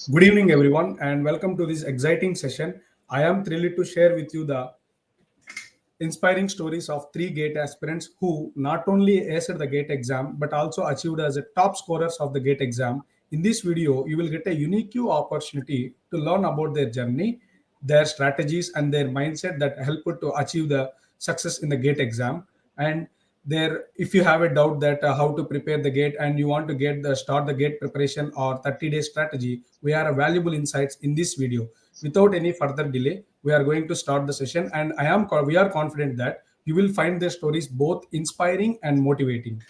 Good evening, everyone, and welcome to this exciting session. I am thrilled to share with you the inspiring stories of three GATE aspirants who not only aced the GATE exam but also achieved as a top scorers of the GATE exam. In this video, you will get a unique opportunity to learn about their journey, their strategies, and their mindset that helped to achieve the success in the GATE exam. And there, if you have a doubt that how to prepare the GATE and you want to get the start the GATE preparation or 30-day strategy, we are valuable insights in this video. Without any further delay, we are going to start the session, and we are confident that you will find their stories both inspiring and motivating.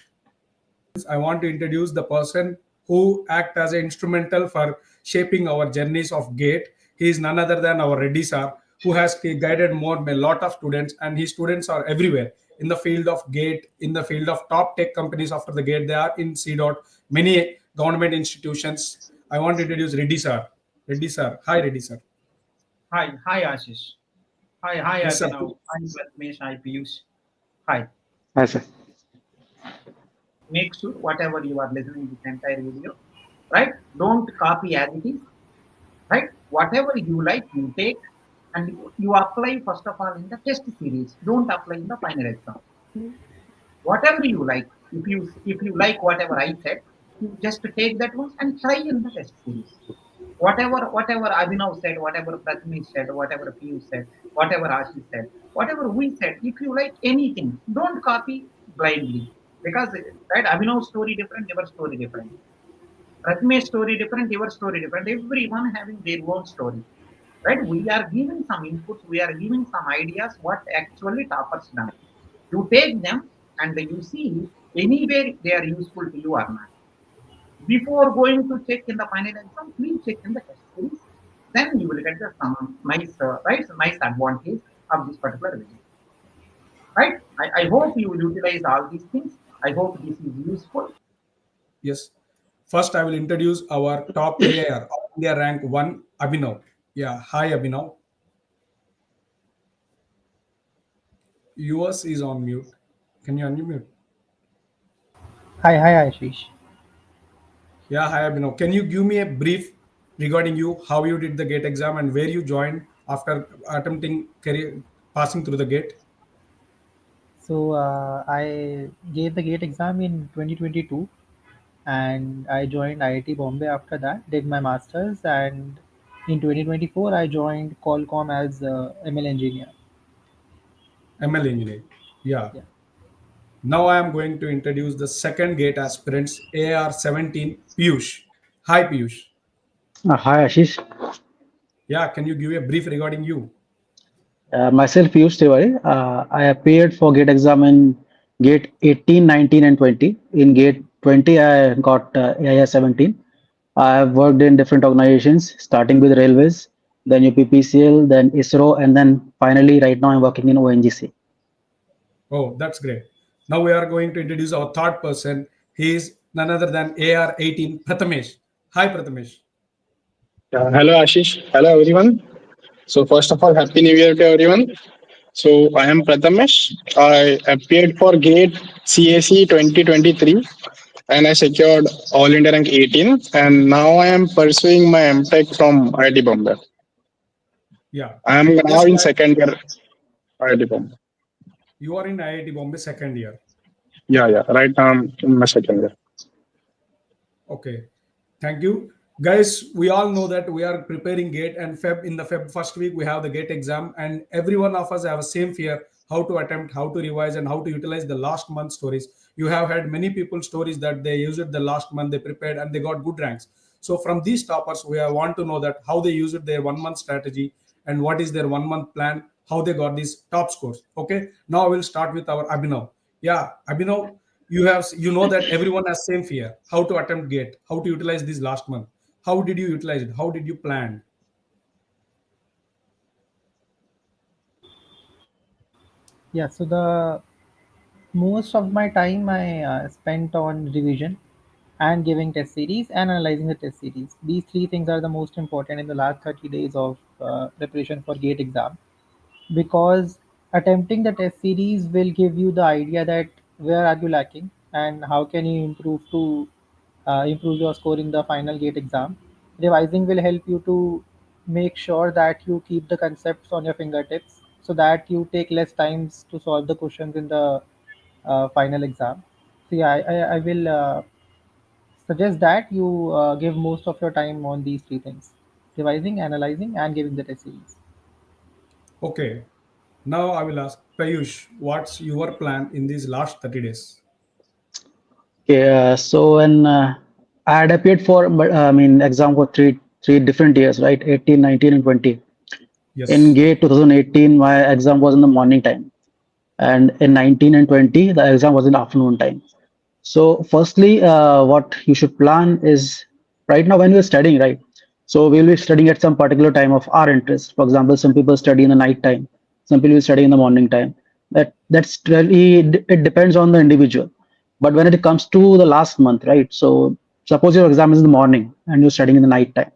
I want to introduce the person who act as an instrumental for shaping our journeys of GATE. He is none other than our Reddy sir, who has guided a lot of students, and his students are everywhere in the field of GATE, in the field of top tech companies after the GATE. They are in CDOT, many government institutions. I want to introduce Reddy sir. Reddy sir. Hi, Reddy sir. Hi, Ashish. Hi, Yes, sir. Abinav. Hi, Prathmeh. Hi, Piyush. Hi. Hi, sir. Make sure whatever you are listening this entire video, right? Don't copy as it is, right? Whatever you like, you take and you apply first of all in the test series. Don't apply in the final exam. Whatever you like, if you like whatever I said, you just take that one and try in the test series. Whatever Abhinav said, whatever Prathmesh said, whatever Piyush said, whatever Ashish said, whatever we said, if you like anything, don't copy blindly. Because right, Abhinav's story different, your story different. Prathmesh's story different, your story different. Everyone having their own story. Right? We are giving some inputs, we are giving some ideas what actually toppers done. You take them and you see anywhere they are useful to you or not. Before going to check in the final exam, please check in the test series. Then you will get some nice, nice advantage of this particular video. Right? I hope you utilize all these things. I hope this is useful. Yes. First, I will introduce our top AIR, India rank 1, Abhinav. Yeah. Hi, Abhinav. Yours is on mute. Can you unmute? Hi, Ashish. Yeah. Hi, Abhinav. Can you give me a brief regarding you, how you did the GATE exam and where you joined after attempting career passing through the GATE? So I gave the GATE exam in 2022, and I joined IIT Bombay after that. Did my masters, and in 2024 I joined Qualcomm as ML engineer. ML engineer. Yeah. Yeah. Now I am going to introduce the second GATE aspirants, AR 17, Piyush. Hi, Piyush. Hi, Ashish. Yeah. Can you give a brief regarding you? Myself, Piyush Tiwari. I appeared for GATE exam in GATE 18, 19, and 20. In GATE 20, I got AIS 17. I have worked in different organizations, starting with railways, then UPPCL, then ISRO, and then finally, right now, I'm working in ONGC. Oh, that's great. Now we are going to introduce our third person. He is none other than AR 18, Prathamesh. Hi, Prathamesh. Hello, Ashish. Hello, everyone. So, first of all, Happy New Year to everyone. So, I am Prathamesh. I appeared for GATE CAC 2023 and I secured All India rank 18. And now I am pursuing my MTech from IIT Bombay. Yeah. I am now Yes, in guys. second year IIT Bombay. You are in IIT Bombay second year. Yeah. Right now I'm in my second year. Okay. Thank you. Guys, we all know that we are preparing GATE, and Feb in the Feb first week we have the GATE exam, and every one of us have the same fear how to attempt, how to revise, and how to utilize the last month stories. You have had many people stories that they used it the last month, they prepared and they got good ranks. So from these toppers, we want to know that how they used their 1 month strategy and what is their 1 month plan, how they got these top scores. Okay. Now I will start with our Abhinav. Yeah, Abhinav, you know that everyone has same fear how to attempt GATE, how to utilize this last month. How did you utilize it? How did you plan? Yeah. So the most of my time I spent on revision and giving test series and analyzing the test series. These three things are the most important in the last 30 days of preparation for GATE exam, because attempting the test series will give you the idea that where are you lacking and how can you improve to improve your score in the final GATE exam. Revising will help you to make sure that you keep the concepts on your fingertips so that you take less times to solve the questions in the final exam. So yeah, I will suggest that you give most of your time on these three things: revising, analyzing, and giving the test series. Okay. Now I will ask Payush, what's your plan in these last 30 days? Okay, so when I had appeared for, but I mean, exam for three different years, right? 18, 19, and 20. In Yes. GATE 2018, my exam was in the morning time, and in 19 and 20, the exam was in afternoon time. So, firstly, what you should plan is right now when you're studying, right? So, we'll be studying at some particular time of our interest. For example, some people study in the night time, some people will study in the morning time. That's really it depends on the individual. But when it comes to the last month, right? So, suppose your exam is in the morning and you're studying in the night time.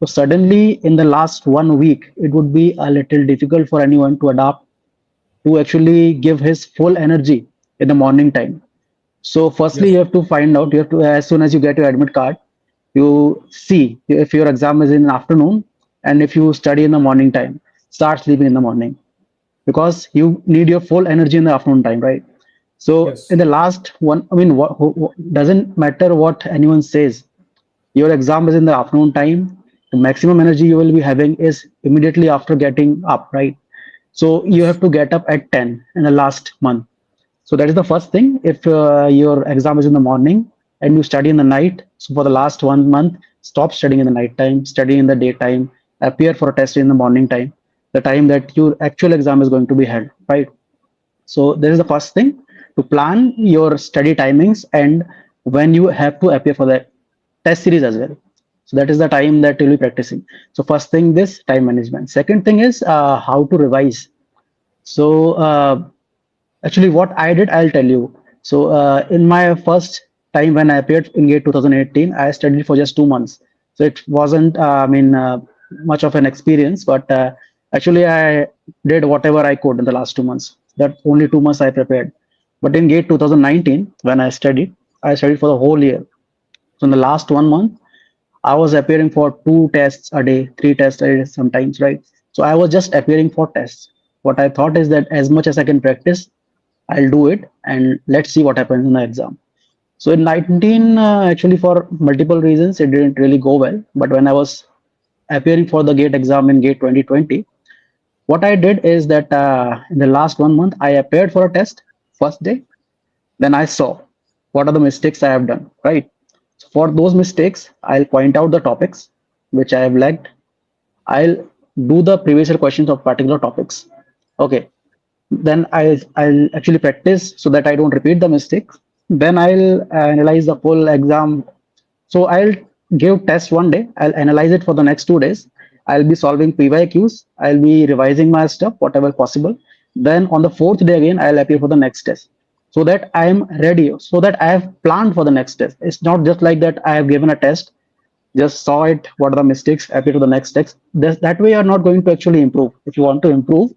So suddenly, in the last 1 week, it would be a little difficult for anyone to adapt to actually give his full energy in the morning time. So firstly, Yes. you have to find out, you have to, as soon as you get your admit card, you see if your exam is in the afternoon and if you study in the morning time, start sleeping in the morning because you need your full energy in the afternoon time, right? So in Yes. the last one, I mean, doesn't matter what anyone says. Your exam is in the afternoon time. The maximum energy you will be having is immediately after getting up, right? So you Yes. have to get up at 10 in the last month. So that is the first thing. If your exam is in the morning and you study in the night, so for the last 1 month, stop studying in the night time, study in the daytime, appear for a test in the morning time, the time that your actual exam is going to be held, right? So this is the first thing to plan your study timings and when you have to appear for the test series as well. So that is the time that you'll be practicing. So first thing, this time management. Second thing is how to revise. So actually, what I did, I'll tell you. So, in my first time when I appeared in GATE 2018, I studied for just 2 months. So it wasn't, much of an experience, but actually, I did whatever I could in the last 2 months. That only 2 months I prepared. But in GATE 2019, when I studied for the whole year. So in the last 1 month, I was appearing for two tests a day, three tests a day sometimes, right? So I was just appearing for tests. What I thought is that as much as I can practice, I'll do it and let's see what happens in the exam. So in 19, actually for multiple reasons, it didn't really go well. But when I was appearing for the GATE exam in GATE 2020, what I did is that in the last 1 month, I appeared for a test first day. Then I saw what are the mistakes I have done, right? So for those mistakes, I'll point out the topics which I have lagged. I'll do the previous year questions of particular topics. Okay, then I'll actually practice so that I don't repeat the mistakes. Then I'll analyze the full exam. So I'll give test 1 day. I'll analyze it for the next 2 days. I'll be solving PYQs. I'll be revising my stuff, whatever possible. Then on the fourth day again, I'll appear for the next test so that I am ready, so that I have planned for the next test. It's not just like that I have given a test, just saw it, what are the mistakes, appear to the next test. That way, you're not going to actually improve. If you want to improve,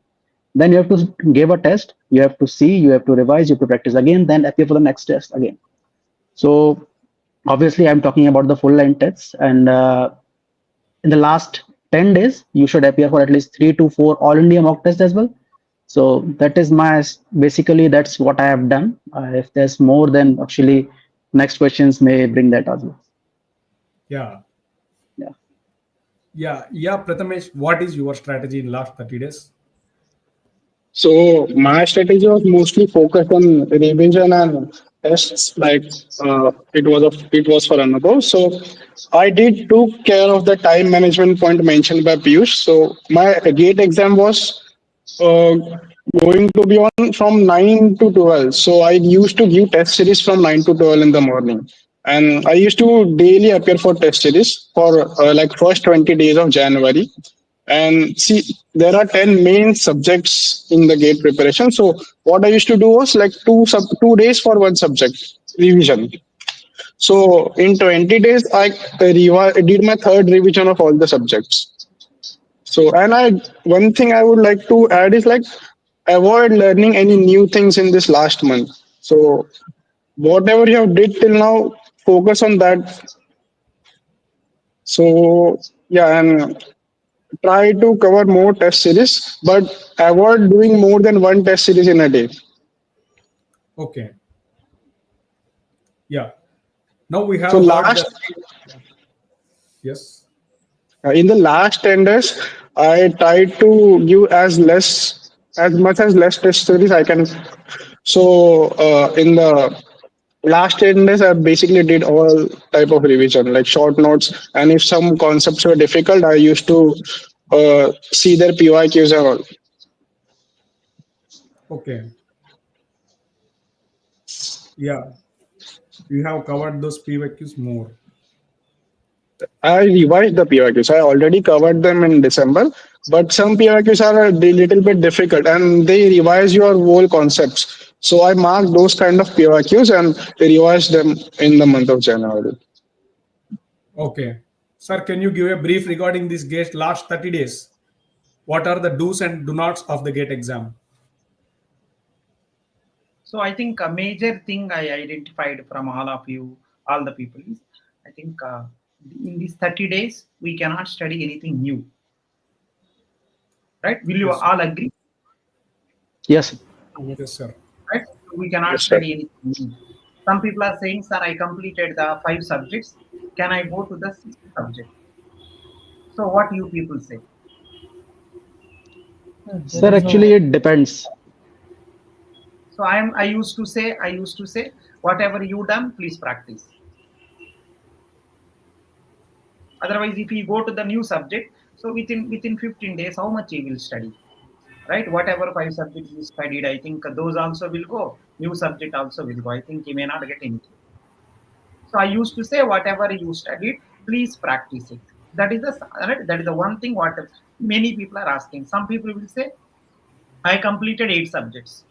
then you have to give a test, you have to see, you have to revise, you have to practice again, then appear for the next test again. So obviously, I'm talking about the full line tests, and in the last 10 days, you should appear for at least 3 to 4 all India mock tests as well. So that is my basically that's what I have done. If there's more, then actually next questions may bring that as well. Yeah. Yeah. Yeah. Prathamesh, what is your strategy in last 30 days? So my strategy was mostly focused on revision and tests. Like it was for another. So I did took care of the time management point mentioned by Piyush. So my gate exam was uh, going to be on from 9 to 12. So I used to give test series from 9 to 12 in the morning, and I used to daily appear for test series for like first 20 days of January. And see, there are 10 main subjects in the gate preparation. So what I used to do was like 2 days for one subject revision. So in 20 days, I did my third revision of all the subjects. So, and I one thing I would like to add is like avoid learning any new things in this last month. So whatever you have did till now, focus on that. So yeah, and try to cover more test series, but avoid doing more than one test series in a day. Okay. Yeah. Now we So have heard the last yes. in the last 10 days, I tried to give as much as less test series I can. So in the last 10 days, I basically did all type of revision, like short notes, and if some concepts were difficult, I used to see their PYQs and all. Okay. Yeah. You have covered those PYQs more. I revised the PYQs. I already covered them in December, but some PYQs are a little bit difficult and they revise your whole concepts. So I marked those kind of PYQs and revised them in the month of January. Okay. Sir, can you give a brief regarding this GATE last 30 days? What are the do's and do nots of the GATE exam? So I think a major thing I identified from all of you, all the people is, I think in these 30 days we cannot study anything new, right? Will you Yes, sir. all agree? Yes. Yes. Yes, sir. Right? We cannot Yes, sir. study anything new. Some people are saying, "Sir, I completed the 5 subjects. Can I go to the 6th subject?" So what you people say? There Sir, is actually, no. it depends. So I used to say, whatever you done, please practice. Otherwise, if you go to the new subject, so within 15 days, how much you will study? Right? Whatever 5 subjects you studied, I think those also will go. New subject also will go. I think you may not get anything. So I used to say, whatever you studied, please practice it. That is right, that is the one thing what many people are asking. Some people will say, I completed 8 subjects.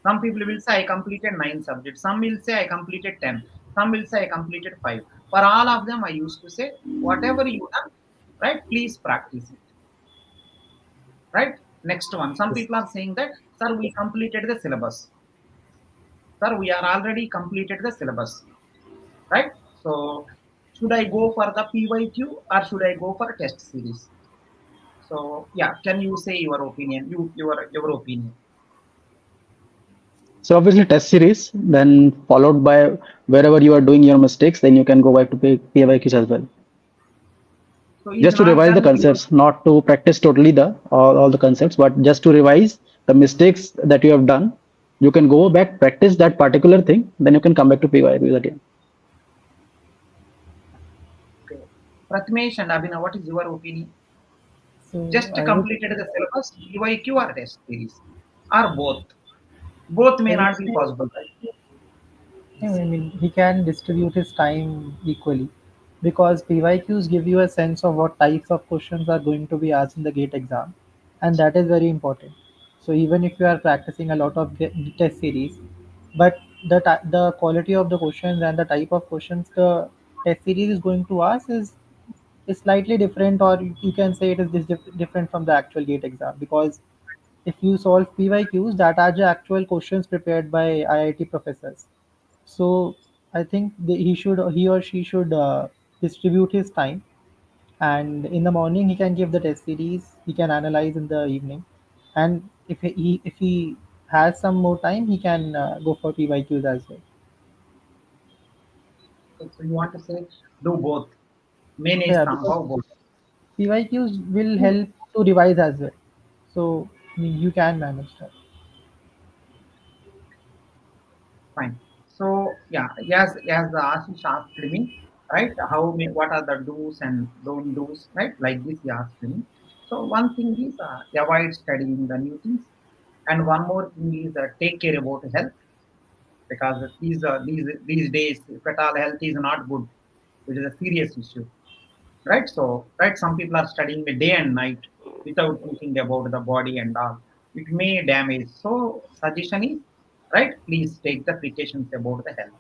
Some people will say I completed 9 subjects. Some will say I completed 10. Some will say I completed 5. For all of them, I used to say, whatever you done, right, please practice it. Right? Next one. Some Yes. people are saying that, sir, we completed the syllabus. Sir, we are already completed the syllabus. Right? So should I go for the PYQ or should I go for a test series? So yeah, can you say your opinion? Your opinion. So obviously test series, then followed by wherever you are doing your mistakes, then you can go back to PYQs as well. So is Just to not revise the done. concepts, not to practice totally the all the concepts, but just to revise the mistakes that you have done. You can go back, practice that particular thing, then you can come back to PYQs again. Okay. Prathmesh and Abhinav, what is your opinion? So Just I would. completed the syllabus, PYQ or test series, or both. Both I may would not be say. possible, right? I mean, he can distribute his time equally because PYQs give you a sense of what types of questions are going to be asked in the GATE exam, and that is very important. So even if you are practicing a lot of test series, but the quality of the questions and the type of questions the test series is going to ask is slightly different, or you can say it is different from the actual GATE exam because if you solve PYQs, that are the actual questions prepared by IIT professors. So I think he or she should distribute his time, and in the morning he can give the test series. He can analyze in the evening, and if he has some more time, he can go for PYQs as well. So you want to say do both. Manage Yeah, because somehow both. PYQs will help to revise as well. So I mean, you can manage that. Fine. So yeah, as the Ashish asked me, right? What are the do's and don't do's, right? Like this, he asked me. So one thing is avoid studying the new things, and one more thing is take care about health because these days, if at all health is not good, it is a serious issue, right? So right, some people are studying the day and night without thinking about the body and all. It may damage. So suggestion is, right, please take the precautions about the health.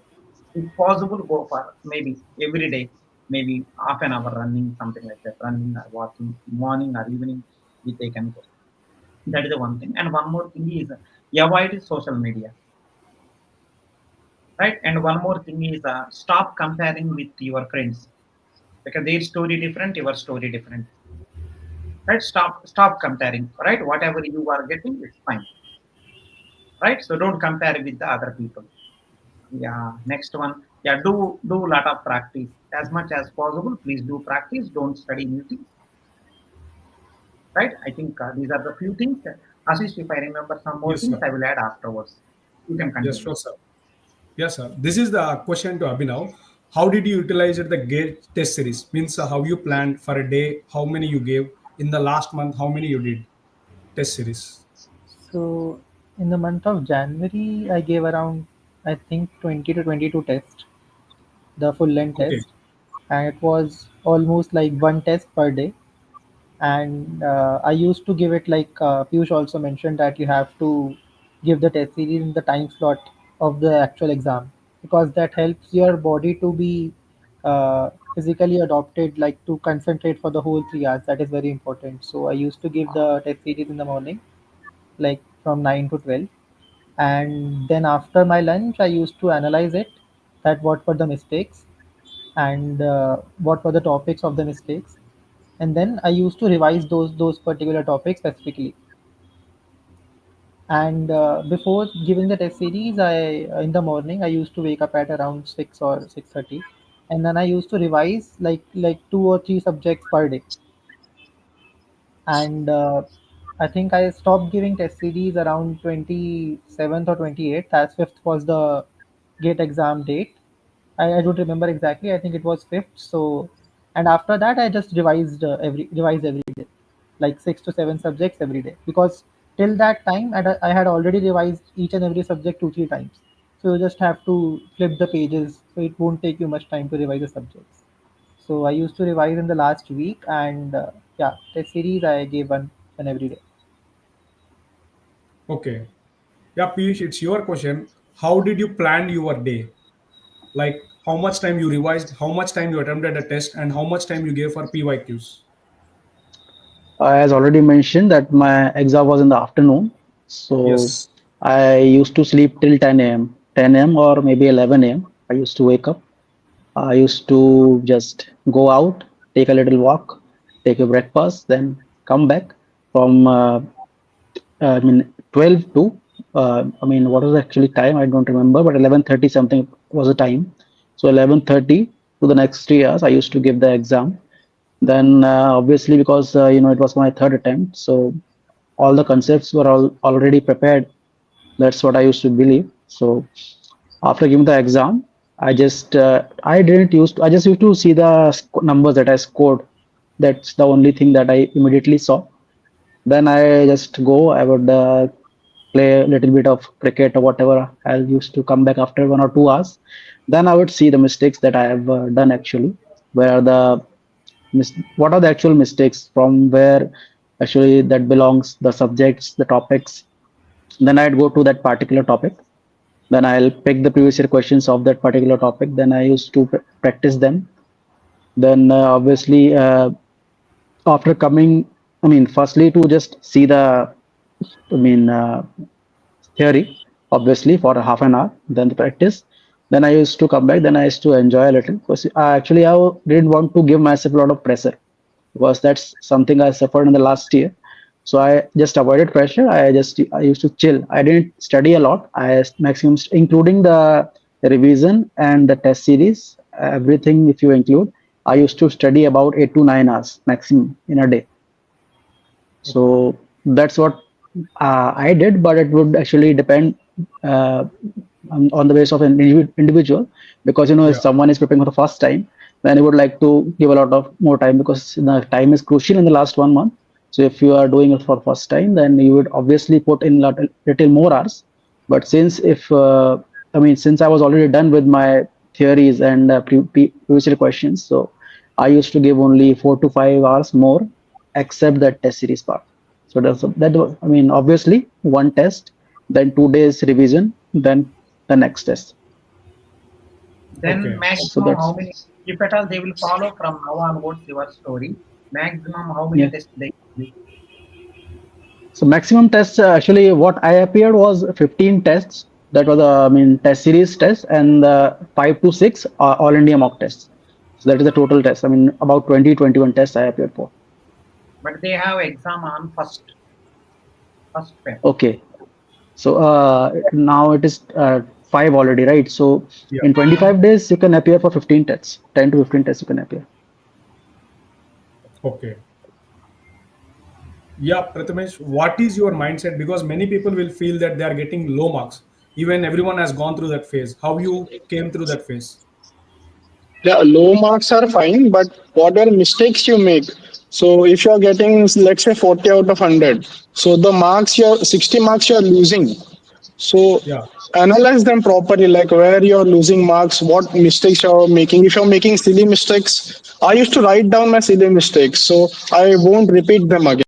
If possible, go for maybe every day, maybe half an hour running, something like that, running or walking morning or evening, they can go. That is the one thing. And one more thing is avoid social media, right? And one more thing is stop comparing with your friends because their story different, your story different. Right? Stop comparing. Right? Whatever you are getting, it's fine. Right? So don't compare with the other people. Yeah. Next one. Yeah. Do a lot of practice as much as possible. Please do practice. Don't study new things. Right? I think these are the few things. Ashish, if I remember some more Yes, things, sir. I will add afterwards. You can Yes, continue. sure, sir. Yes, sir. This is the question to Abhinav. How did you utilize the gate test series? Means how you planned for a day, how many you gave in the last month, how many you did test series. So in the month of January, I gave around, I think, 20 to 22 tests, the full length Okay. test, and it was almost like one test per day. And I used to give it like Piyush also mentioned that you have to give the test series in the time slot of the actual exam, because that helps your body to be physically adopted, like to concentrate for the whole 3 hours. That is very important. So I used to give the test series in the morning, like from 9 to 12, and then after my lunch I used to analyze it, that what were the mistakes, and what were the topics of the mistakes, and then I used to revise those particular topics specifically. And before giving the test series, I in the morning I used to wake up at around 6 or 6:30, and then I used to revise like 2 or 3 subjects per day. And I think I stopped giving test series around 27th or 28th, as 5th was the gate exam date. I don't remember exactly. I think it was 5th. So, and after that, I just revised every day, like 6 to 7 subjects every day, because till that time I had already revised each and every subject 2 3 times. So you just have to flip the pages, so it won't take you much time to revise the subjects. So I used to revise in the last week, and yeah, test series I gave one every day. Okay. Yeah, Piyush, it's your question. How did you plan your day? Like how much time you revised, how much time you attempted a test, and how much time you gave for PYQs? As already mentioned that my exam was in the afternoon, so Yes. I used to sleep till 10 a.m. 10 a.m. or maybe 11 a.m. I used to wake up. I used to just go out, take a little walk, take a breakfast, then come back from I mean 12 to I mean what was the actually time I don't remember, but 11:30 something was the time. So 11:30 to the next 3 hours I used to give the exam. Then obviously because it was my third attempt, so all the concepts were all already prepared. That's what I used to believe. So after giving the exam, I didn't use to, I just used to see the numbers that I scored. That's the only thing that I immediately saw. Then I just go. I would play a little bit of cricket or whatever. I used to come back after 1 or 2 hours. Then I would see the mistakes that I have done actually. Where the what are the actual mistakes from where actually that belongs the subjects, the topics. Then I'd go to that particular topic. Then I'll pick the previous year questions of that particular topic. Then I used to practice them. Then obviously after coming, I mean, firstly to just see the, I mean, theory, obviously for a half an hour, then the practice. Then I used to come back. Then I used to enjoy a little because actually I didn't want to give myself a lot of pressure because that's something I suffered in the last year. So I just avoided pressure. I used to chill. I didn't study a lot. I maximum including the revision and the test series, everything if you include. I used to study about 8 to 9 hours maximum in a day. Okay. So that's what I did, but it would actually depend uh, on the base of an individual, because if Yeah. someone is preparing for the first time, then he would like to give a lot of more time because the time is crucial in the last 1 month. So if you are doing it for first time, then you would obviously put in little more hours. But since I was already done with my theories and previous year questions, so I used to give only 4 to 5 hours more, except that test series part. So that was, I mean, obviously one test, then 2 days revision, then the next test. Then Okay. So maximum how that's many, if at all they will follow from now onwards your story, maximum how many yeah. tests they will. So maximum tests actually what I appeared was 15 tests. That was I mean test series tests and 5 to 6 all India mock tests. So that is the total test. I mean, about 20, 21 tests I appeared for. But they have exam on first paper. Okay. So now it is 5 already, right? So Yeah. in 25 days, you can appear for 15 tests. 10 to 15 tests you can appear. Okay. Yeah, Prathamesh, what is your mindset? Because many people will feel that they are getting low marks. Even everyone has gone through that phase. How you came through that phase? Yeah, low marks are fine, but what are mistakes you make? So if you're getting, let's say, 40 out of 100, so the marks you're 60 marks you're losing. So Yeah. analyze them properly, like where you're losing marks, what mistakes you're making. If you're making silly mistakes, I used to write down my silly mistakes, so I won't repeat them again.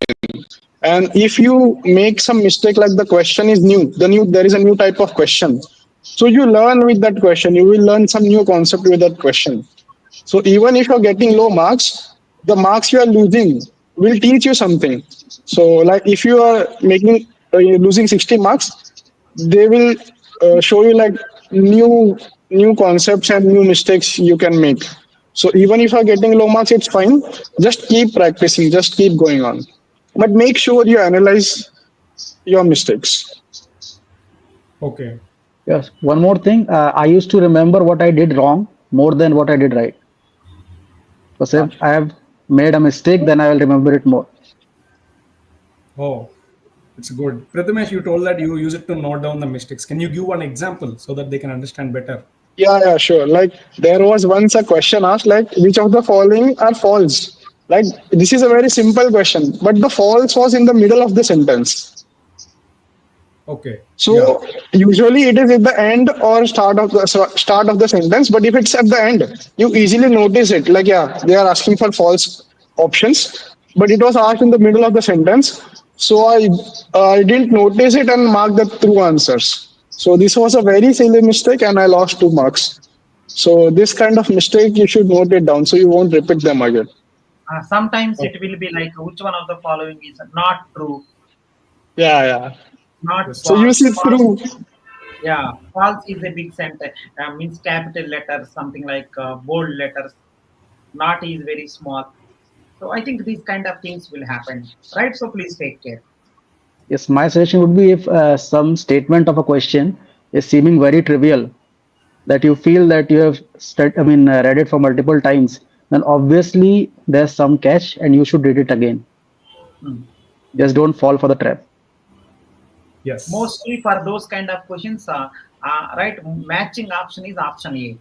And if you make some mistake, like the question is new, there is a new type of question. So you learn with that question. You will learn some new concept with that question. So even if you're getting low marks, the marks you are losing will teach you something. So like if you are making you're losing 60 marks, they will show you like new concepts and new mistakes you can make. So even if you're getting low marks, it's fine. Just keep practicing. Just keep going on. But make sure you analyze your mistakes. Okay. Yes. One more thing, I used to remember what I did wrong more than what I did right. Because if I have made a mistake, then I will remember it more. Oh, it's good. Prathamesh, you told that you use it to note down the mistakes. Can you give one example so that they can understand better? Yeah, sure. Like there was once a question asked, like which of the following are false? Like this is a very simple question, but the false was in the middle of the sentence. Okay. Yeah. So usually it is at the end or start of the sentence. But if it's at the end, you easily notice it. Like yeah, they are asking for false options, but it was asked in the middle of the sentence. So I didn't notice it and mark the true answers. So this was a very silly mistake, and I lost 2 marks. So this kind of mistake you should note it down so you won't repeat them again. Sometimes it Oh, will be like which one of the following is not true, Yeah. not yes. So use false. it through. Yeah, false is a big sentence. Means capital letters, something like bold letters. Not is very small. So I think these kind of things will happen, right? So please take care. Yes, my suggestion would be if some statement of a question is seeming very trivial, that you feel that you have read it for multiple times, then obviously there's some catch and you should read it again. Hmm. Just don't fall for the trap. Yes. Mostly for those kind of questions, right? Matching option is option A,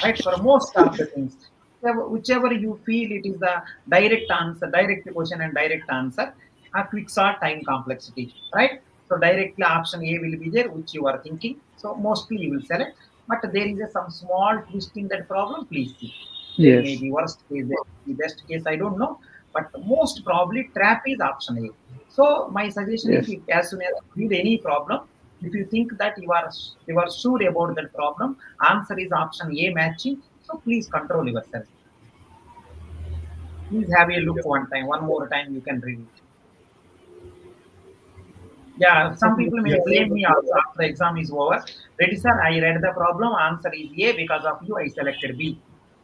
right? For most of the things, whichever you feel it is the direct answer, direct question and direct answer, a quick sort time complexity, right? So directly option A will be there, which you are thinking. So mostly you will select, but there is a some small twist in that problem. Please see, there may Yes. be worst case, there may be best case. I don't know, but most probably trap is option A. So my suggestion is, Yes. if as soon as you read any problem, if you think that you are sure about that problem, answer is option A matching. So please control yourself. Please have a look Yes. one time, one more time you can read it. Yeah, some people may Yes. blame me also after the exam is over. Ready, sir, I read the problem, answer is A, because of you I selected B.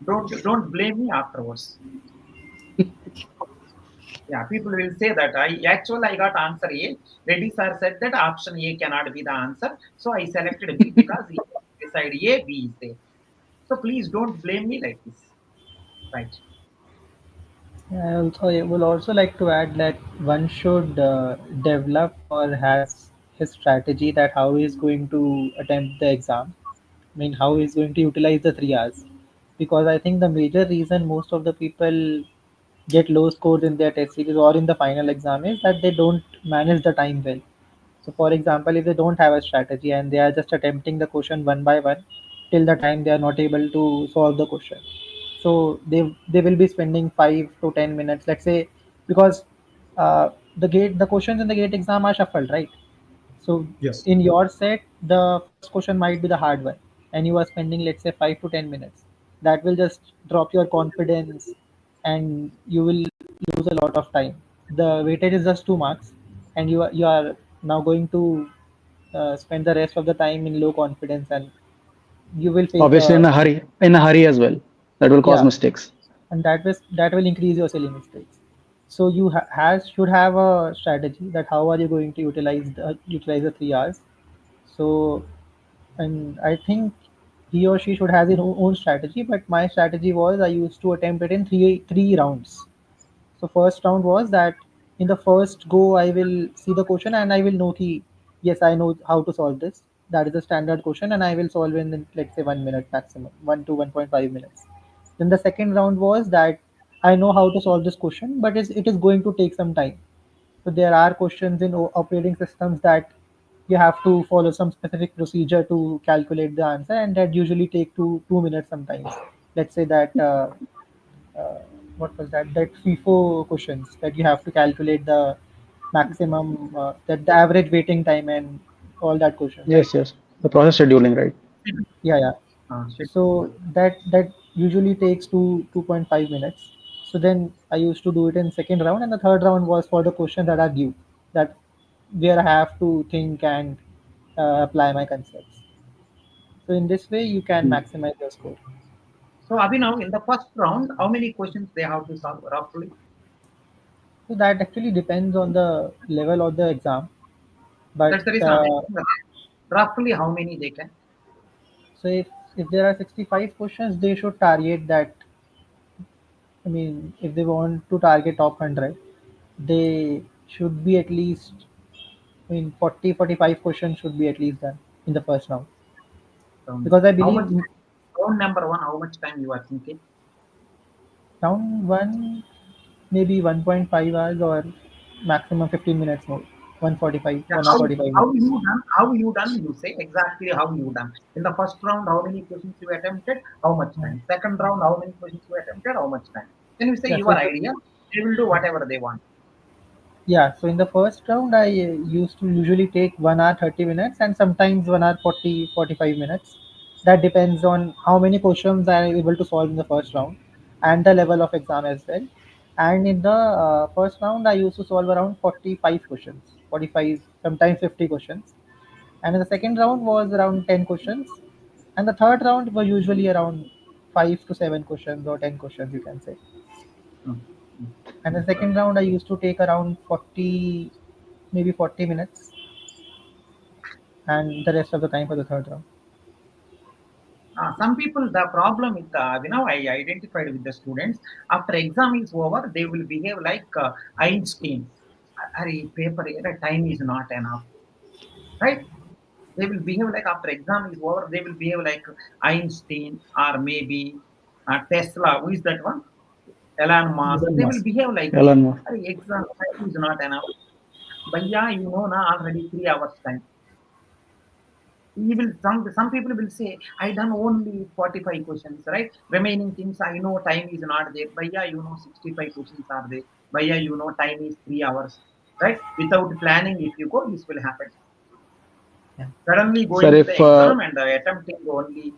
Don't blame me afterwards. Yeah, people will say that I got answer A. Reddy sir said that option A cannot be the answer, so I selected B because beside A, B is there. So please don't blame me like this. Right. I will also like to add that one should develop or has his strategy that how he is going to attempt the exam. I mean, how he is going to utilize the 3 hours. Because I think the major reason most of the people get low scores in their test series or in the final exam is that they don't manage the time well. So, for example, if they don't have a strategy and they are just attempting the question one by one till the time they are not able to solve the question, so they will be spending 5 to 10 minutes, let's say, because the questions in the gate exam are shuffled, right? So Yes. in your set, the first question might be the hard one, and you are spending, let's say, 5 to 10 minutes. That will just drop your confidence, and you will lose a lot of time. The weightage is just 2 marks, and you are now going to spend the rest of the time in low confidence, and you will face Obviously, the, in a hurry as well. That will cause yeah, mistakes. and that will increase your silly mistakes. So you has should have a strategy that how are you going to utilize the 3 hours. So, and I think he or she should have his own strategy. But my strategy was I used to attempt it in three rounds. So first round was that in the first go I will see the question and I will know ki, yes, I know how to solve this. That is a standard question and I will solve in, let's say, 1 minute maximum, 1 to 1.5 minutes. Then the second round was that I know how to solve this question, but it is going to take some time. So there are questions in operating systems that you have to follow some specific procedure to calculate the answer, and that usually take 2 minutes sometimes. Let's say that uh, what was that? That FIFO questions that you have to calculate the maximum, that the average waiting time and all that questions, right? Yes, yes. The process scheduling, right? Yeah, yeah. Shit. So that usually takes 2.5 minutes. So then I used to do it in second round, and the third round was for the questions that are due, that where I have to think and apply my concepts. So in this way, you can Hmm. maximize your score. So Abhinav, in the first round, how many questions they have to solve roughly? So that actually depends on the level of the exam. But That's the reason I'm asking that. Roughly how many they can. so if there are 65 questions, they should target that. I mean, if they want to target top 100, they should be at least, I mean, 40-45 questions should be at least done in the first round. Because I How much believe time? Round number one, how much time you are thinking? round one, maybe 1.5 hours or maximum 15 minutes more. 145, Yeah, 1 or 45 how minutes. you done? How you done? You say exactly how you done. In the first round, how many questions you attempted? How much Hmm. time? Second round, how many questions you attempted? How much time? Then you say Yeah, your idea. They will do whatever they want. yeah, so in the first round, I used to usually take 1 hour 30 minutes and sometimes 1 hour 45 minutes. That depends on how many questions I am able to solve in the first round and the level of exam as well. And in the first round, I used to solve around 45 questions, 45, sometimes 50 questions. And in the second round was around 10 questions. And the third round was usually around 5 to 7 questions or 10 questions, you can say. Mm. And the second round, I used to take around 40, maybe 40 minutes, and the rest of the time for the third round. Some people, the problem with I identified with the students after exam is over, they will behave like Einstein. Arey, paper, time is not enough, right? They will behave like after exam is over, they will behave like Einstein or maybe Tesla. Who is that one? Elon Musk. Elon They will Musk. behave like this. Elon Musk. Exam time is not enough. But yeah, you know, na already 3 hours time. He will some people will say, I done only 45 questions, right? Remaining things I know time is not there. But yeah, you know, 65 questions are there. But yeah, you know, time is 3 hours, right? Without planning, if you go, this will happen. Yeah. Suddenly Sir, going to the if exam and attempting only.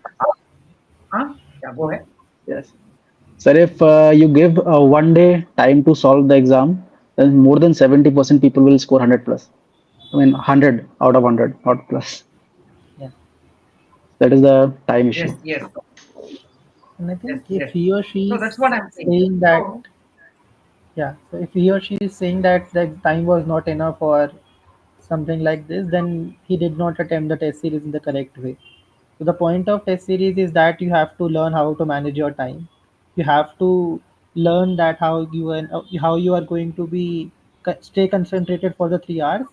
Yeah, go ahead. yes, sir, if you give 1 day time to solve the exam, then more than 70% people will score 100 plus. I mean, 100 out of 100, not plus. Yeah. That is the time Yes, issue. yes, And I yes, think if yes. he or So she that's is what I'm saying. saying that, So yeah, so if he or she is saying that the time was not enough or something like this, then he did not attempt the test series in the correct way. So the point of test series is that you have to learn how to manage your time. You have to learn that how you are going to be stay concentrated for the 3 hours,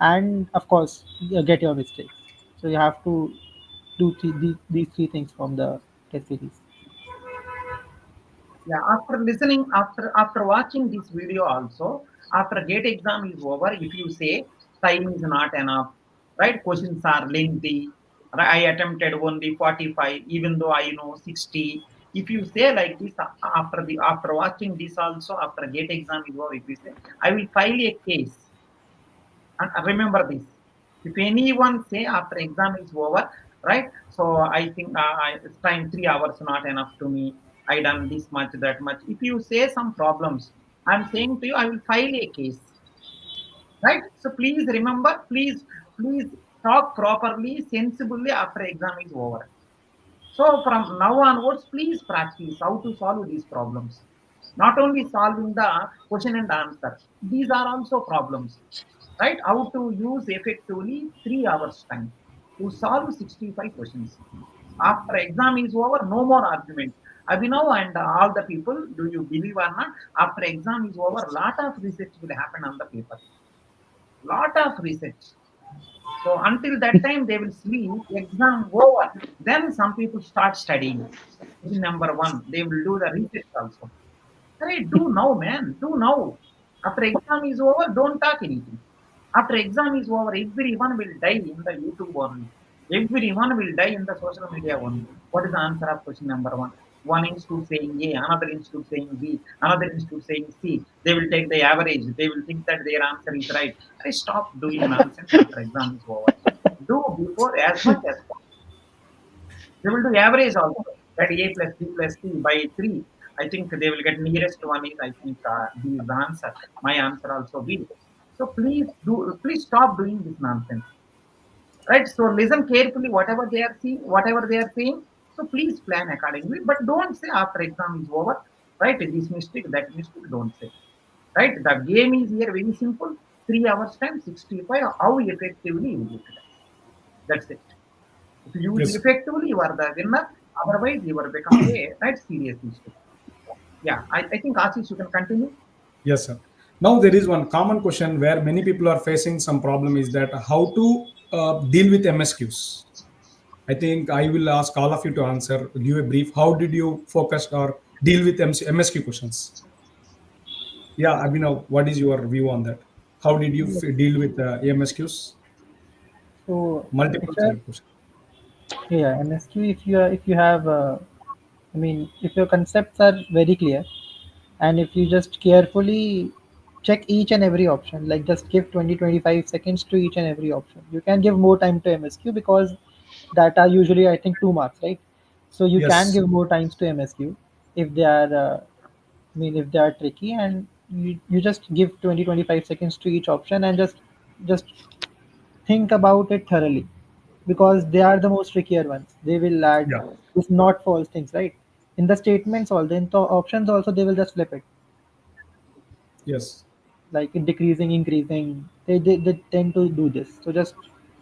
and of course get your mistakes. So you have to do these three things from the test series. yeah, after listening, after watching this video also, after gate exam is over, if you say time is not enough, right? Questions are lengthy. Right? I attempted only 45, even though I know 60. If you say like this after watching this also, after gate exam is over, if you say, I will file a case. And remember this. If anyone say after exam is over, right? So I think it's time 3 hours not enough to me. I done this much, that much. If you say some problems, I'm saying to you, I will file a case, right? So please remember, please talk properly, sensibly after exam is over. So from now onwards, please practice how to solve these problems. Not only solving the question and answer, these are also problems, right? How to use effectively 3 hours time to solve 65 questions. After exam is over, no more argument. Abhinav and all the people, do you believe or not? After exam is over, lot of research will happen on the paper. Lot of research. So until that time, they will sleep, exam over. Then some people start studying. Number one, they will do the research also. Hey, do now, man. Do now. After exam is over, don't talk anything. After exam is over, everyone will die in the YouTube only. Everyone will die in the social media only. What is the answer of question number one? One institute saying A, another institute saying B, another institute saying C. They will take the average. They will think that their answer is right. I stop doing nonsense after exam is over. Do before as much as possible. They will do average also. That A plus B plus C by 3. I think they will get nearest one is I think B is the answer. My answer also B. So please stop doing this nonsense. Right? So listen carefully whatever they are seeing, whatever they are saying. So please plan accordingly. But don't say after exam is over, right? This mistake, that mistake, don't say. Right? The game is here very simple. 3 hours time, 65. How effectively you utilize. That's it. If you use Yes. effectively, you are the winner. Otherwise, you will become a right serious issue. Yeah, I think Ashish, you can continue. Yes, sir. Now there is one common question where many people are facing some problem is that how to deal with MSQs. I think I will ask all of you to answer, give a brief. How did you focus or deal with MSQ questions? Yeah, I mean, what is your view on that? How did you deal with MSQs? So if Multiple you're choice questions. yeah, MSQ, if you have I mean, if your concepts are very clear, and if you just carefully check each and every option, like just give 20-25 seconds to each and every option, you can give more time to MSQ because that are usually I think 2 marks, right? So you can Yes, give more times to MSQ if they are I mean if they are tricky, and you just give 20-25 seconds to each option and just think about it thoroughly because they are the most trickier ones. They will add yeah, this not false things, right? In the statements also, in the options also, they will just flip it yes, like in decreasing, increasing. They tend to do this. So just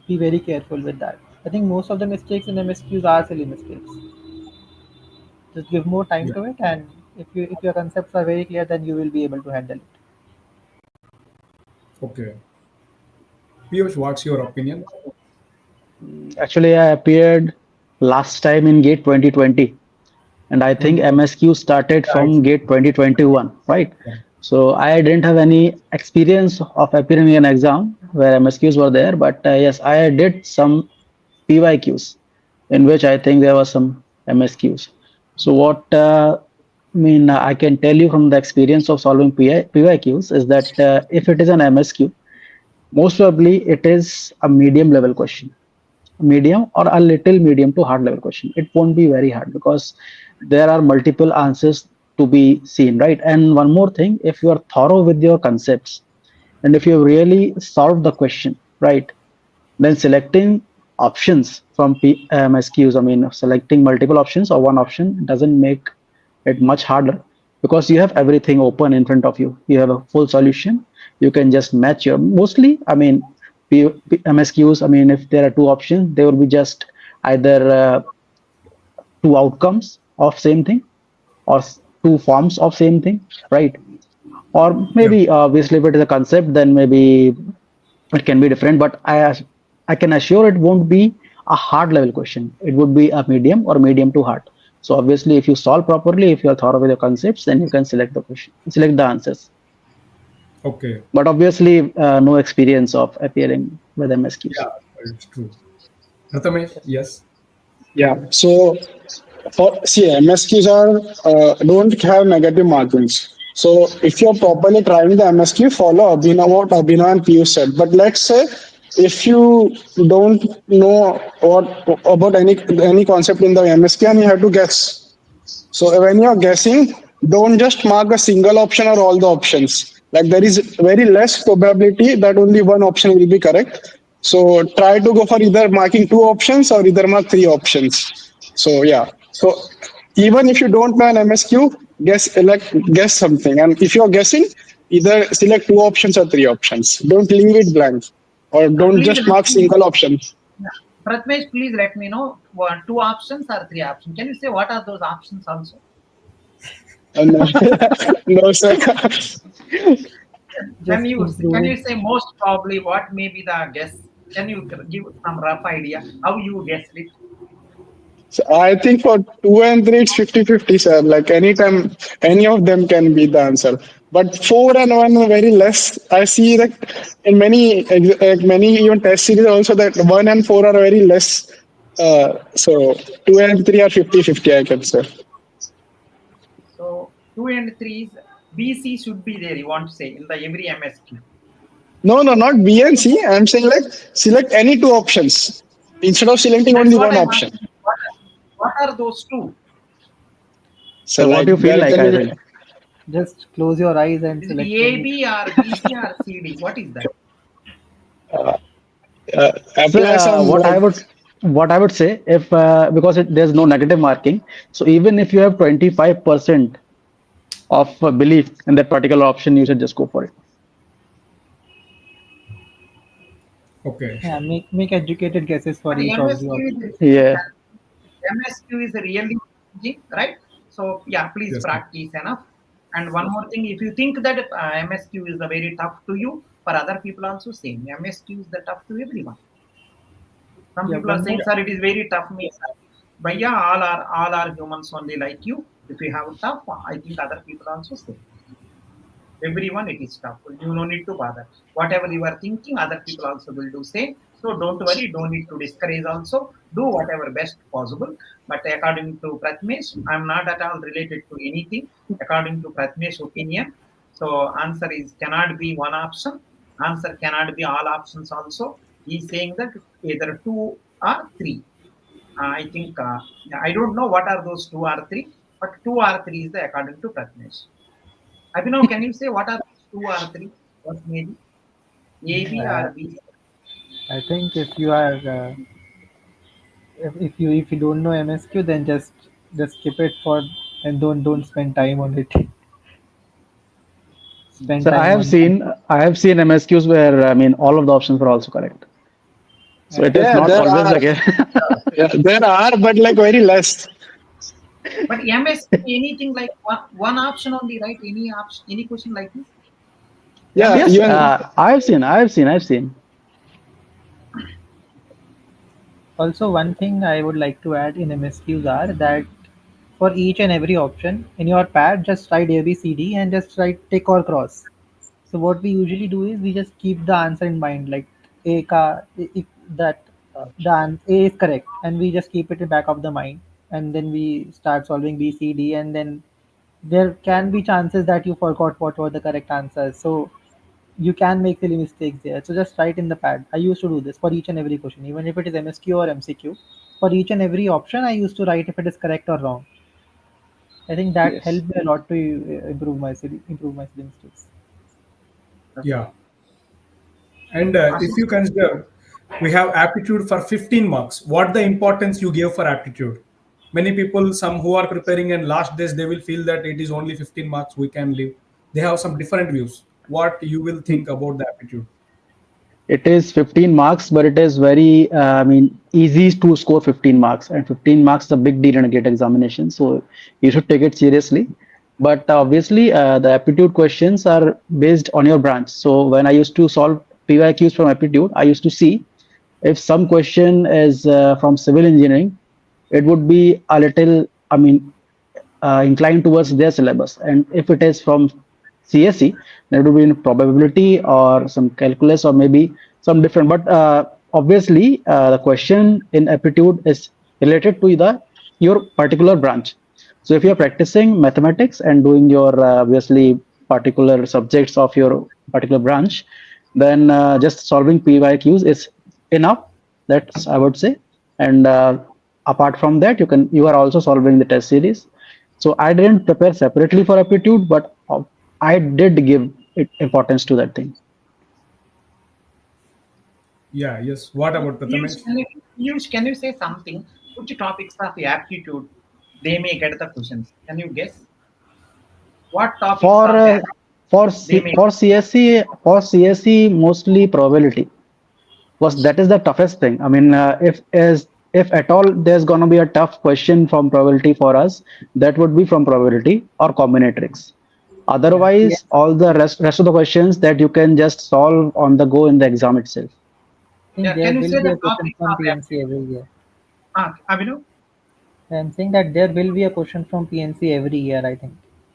be very careful with that. I think most of the mistakes in MSQs are silly mistakes. Just give more time yeah. to it, and if your concepts are very clear, then you will be able to handle it. Okay. Piyush, what's your opinion? Actually, I appeared last time in Gate 2020, and I think 2020. MSQ started Yeah, from Gate 2021, right? yeah. So I didn't have any experience of appearing in an exam where MSQs were there, but yes, I did some PYQs in which I think there was some MSQs. So what I can tell you from the experience of solving PYQs is that if it is an MSQ, most probably it is a medium level question, medium or a little medium to hard level question. It won't be very hard because there are multiple answers to be seen, right? And one more thing, if you are thorough with your concepts and if you really solve the question, right, then selecting options from MSQs, I mean, selecting multiple options or one option doesn't make it much harder because you have everything open in front of you. You have a full solution. You can just match your mostly. I mean, MSQs. I mean, if there are two options, they will be just either two outcomes of same thing or two forms of same thing, right? Or Yeah. maybe obviously if it is a concept, then maybe it can be different, but I can assure it won't be a hard level question. It would be a medium or medium to hard. So obviously, if you solve properly, if you are thorough with your concepts, then you can select the question, select the answers. Okay. But obviously, no experience of appearing with MSQs. Yeah, it's true. Prathamesh, Yes. yes. Yeah. So for see, MSQs are don't have negative margins. So if you're properly trying the MSQ, follow Abhinav what Abhinav and Piyush said. But let's say if you don't know what about any concept in the MSQ and you have to guess. So when you're guessing, don't just mark a single option or all the options. Like there is very less probability that only one option will be correct. So try to go for either marking two options or either mark three options. So yeah. So even if you don't know an MSQ, guess something. And if you're guessing, either select two options or three options. Don't leave it blank. Or don't Please just let mark me know. single option. Yeah. Prathmesh, please let me know two options or three options. Can you say what are those options also? No, no, sir. Can Just you improving. say most probably what may be the guess? Can you give some rough idea how you guessed it? So I think for two and three, it's 50-50, sir. Like anytime, any of them can be the answer. But four and one are very less. I see that in many even test series also that one and four are very less. So two and three are 50-50, I can say. So two and three is BC should be there. You want to say in the every MSQ. No, no, not B and C. I'm saying like select any two options instead of selecting That's only what one I'm option. asking. What are those two? So So what like you feel there like, can I be think. Just close your eyes and Is it select any. AB or BC or CD? What is that? So apply some like what I would say, if because there's no negative marking, so even if you have 25% of belief in that particular option, you should just go for it. Okay. Yeah, make educated guesses for But each of the MSQ is options. really Yeah. MSQ is really challenging, right? So yeah, please Yes. practice enough. And one more thing, if you think that MSQ is very tough to you, for other people also same. MSQ is the tough to everyone. Some Yeah, people are one saying, more. sir, it is very tough. Me, but yeah, all are humans only like you. If you have tough, I think other people also same. Everyone it is tough. You no need to bother. Whatever you are thinking, other people also will do same. So don't worry, don't need to discourage also. Do whatever best possible. But according to Prathmesh, I'm not at all related to anything. According to Prathmesh's opinion, so answer is cannot be one option. Answer cannot be all options also. He's saying that either two or three. I think I don't know what are those two or three, but two or three is the according to Prathmesh. Abhinav, can you say what are these two or three? What maybe? A, B Uh, or B? I think if you are if you don't know MSQ, then just skip it for and don't spend time on it. Spend So time on. I have seen MSQs where I mean all of the options were also correct. So it is yeah, not there always are the case. yeah, there are, but like very less. But MS anything like one option only, right? Any option, any question like this? Yeah, MS Yes, even I've seen. Also, one thing I would like to add in MSQs are that for each and every option in your pad, just write A, B, C, D, and just write tick or cross. So what we usually do is we just keep the answer in mind, like A ka if that A is correct, and we just keep it in back of the mind, and then we start solving B, C, D, and then there can be chances that you forgot what were the correct answers. So you can make silly mistakes there. So just write in the pad. I used to do this for each and every question, even if it is MSQ or MCQ. For each and every option, I used to write if it is correct or wrong. I think that Yes. helped me a lot to improve my silly mistakes. Yeah. And if you Ashish? consider we have aptitude for 15 marks, what the importance you give for aptitude? Many people, some who are preparing in last days, they will feel that it is only 15 marks we can leave. They have some different views. What you will think about the aptitude? It is 15 marks, but it is very, I mean, easy to score 15 marks, and 15 marks is a big deal in a GATE examination. So you should take it seriously. But obviously, the aptitude questions are based on your branch. So when I used to solve PYQs from aptitude, I used to see if some question is from civil engineering, it would be a little, I mean, inclined towards their syllabus. And if it is from CSE, there would be in probability or some calculus or maybe some different. But obviously, the question in aptitude is related to the your particular branch. So if you are practicing mathematics and doing your obviously particular subjects of your particular branch, then just solving PYQs is enough. That's I would say. And apart from that, you are also solving the test series. So I didn't prepare separately for aptitude, but I did give importance to that thing. Yeah, yes. What about Piyush, Prathamesh? can you, Piyush, can you say something? which topics of aptitude they may get the questions? Can you guess what topics For of they may? for CSE, mostly probability, because that is the toughest thing. I mean, if at all there's gonna be a tough question from probability for us, that would be from probability or combinatorics. Yeah, Otherwise, all the rest of the questions that you can just solve on the go in the exam itself. I think Yeah, there can you will say be the a question topics from of PNC aptitude? every year. Abhinav? I'm saying that there will be a question from PNC every year, I think.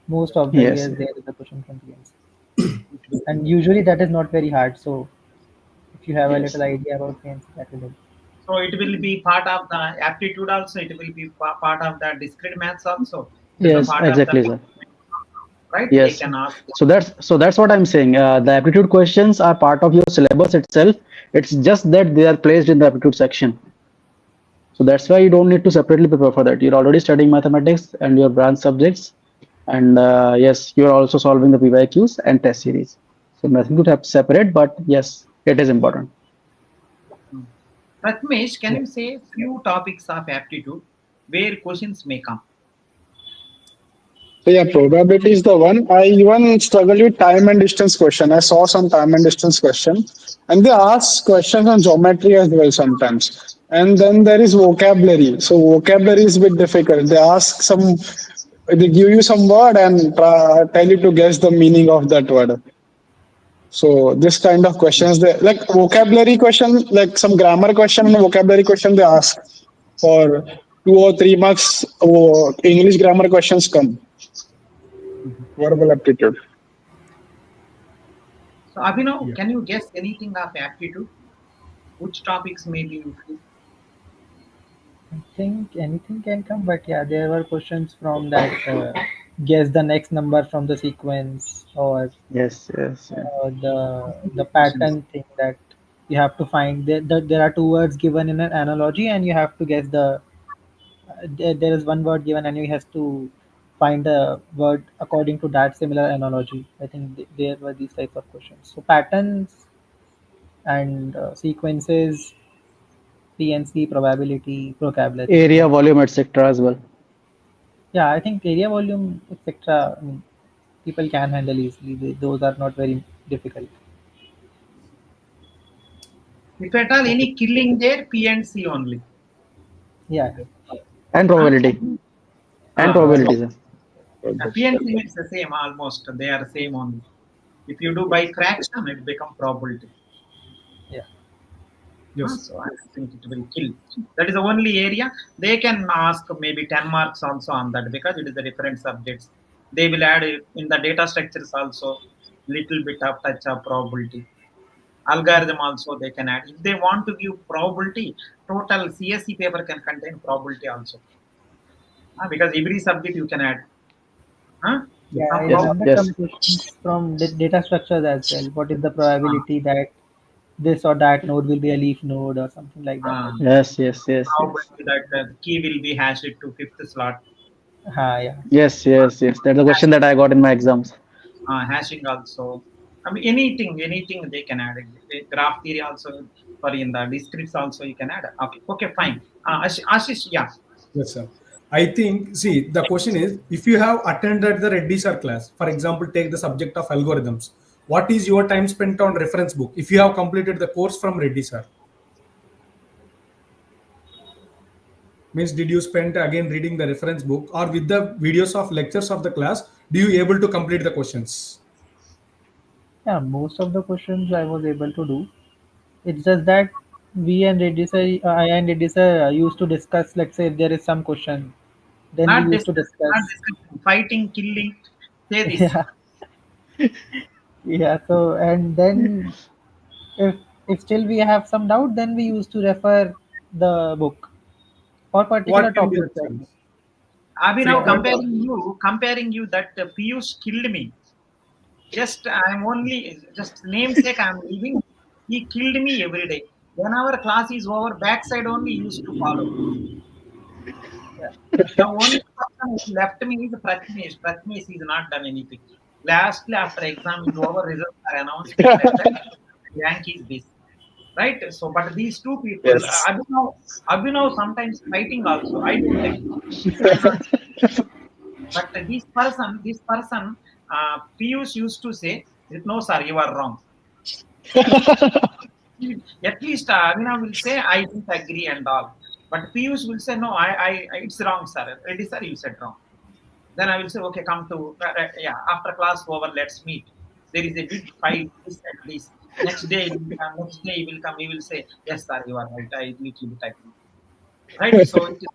Most of the Yes, years there is a question from PNC. And usually that is not very hard. So if you have a yes, little idea about PNC, that will help. So it will be part of the aptitude also. It will be part of the discrete maths also. It is a yes, part of the exactly, sir. right. They Yes. can ask. So that's what I'm saying. The aptitude questions are part of your syllabus itself. It's just that they are placed in the aptitude section. So that's why you don't need to separately prepare for that. You're already studying mathematics and your branch subjects, and yes, you're also solving the PYQs and test series. So nothing to have separate, but yes, it is important. Hmm. Prathmesh, can Yeah. you say few topics of aptitude where questions may come? So yeah, probability is the one. I even struggle with time and distance question. I saw some time and distance question, and they ask questions on geometry as well sometimes. And then there is vocabulary. So vocabulary is a bit difficult. They ask some, they give you some word and tell you to guess the meaning of that word. So this kind of questions, they like vocabulary question, like some grammar question and vocabulary question they ask for 2 or 3 marks. English grammar questions come. Verbal aptitude. So Abhinav, Yeah. can you guess anything of aptitude? Which topics maybe you feel? I think anything can come, but yeah, there were questions from that guess the next number from the sequence, or Yes, yes, yes. the pattern thing that you have to find. There are two words given in an analogy, and you have to guess there is one word given, and you have to find a word according to that similar analogy. I think there were these types of questions. So patterns and sequences, PNC, probability, vocabulary. Area, Yeah. volume, etc. as well. Yeah, I think area volume, etc. I mean, people can handle easily. Those are not very difficult. If at all any killing there, P and C only. Yeah, And Huh? probability. And So probability, sir. P and C is the same almost. They are same only. If you do by fraction, it become probability. yeah, Yes. So I think it will kill. That is the only area they can ask maybe 10 marks also on that because it is the different subjects. They will add it in the data structures also little bit of touch of probability. Algorithm also they can add. If they want to give probability, total CSE paper can contain probability also. Because every subject you can add. Huh? Yes. yeah. Some I Yes, probability. remember yes, some questions from data structures as well. What is the probability that this or that node will be a leaf node or something like that? Uh, yes, yes, yes, yes. probability that the key will be hashed to fifth slot. Yeah. Yes, yes, yes. That's the question that I got in my exams. Hashing also. I mean, anything they can add. Graph theory also, for in the discretes also you can add. Okay, fine. Ashish, yeah. Yes, sir. I think, see, the question is if you have attended the Reddy sir class, for example, take the subject of algorithms, what is your time spent on reference book if you have completed the course from Reddy sir? Means, did you spend again reading the reference book or with the videos of lectures of the class, do you able to complete the questions? Yeah, most of the questions I was able to do. It's just that we and Reddy I and Reddy used to discuss. Let's say if there is some question, then we Not used to discuss, not discuss. discussing. Fighting, killing. Say this. Yeah, yeah. So and then if if still we have some doubt, then we used to refer the book or particular What can be topic the itself. chance? Abhi See, now what? comparing you that Piyush killed me. Just I'm only just namesake I'm leaving. He killed me every day. Whenever class is over, backside only used to follow. Yeah, The only person who left me is Prathmesh. Prathmesh is not done anything. Lastly, after exam is over, results are announced. He left that Yankees base. right? So, but these two people, Yes. Abhinav sometimes fighting also. I don't agree. I'm not. But this person, Piyush used to say, "No, sir, you are wrong." At least Abhinav will say, "I didn't agree and all." But Piyush will say, "No, it's wrong, sir. Reddy, sir, you said wrong." Then I will say, "Okay, come to yeah. After class over, let's meet." There is a big fight. This and this. Next day he will come. He will say, "Yes, sir, you are right. I little bit agree." Right? So it is,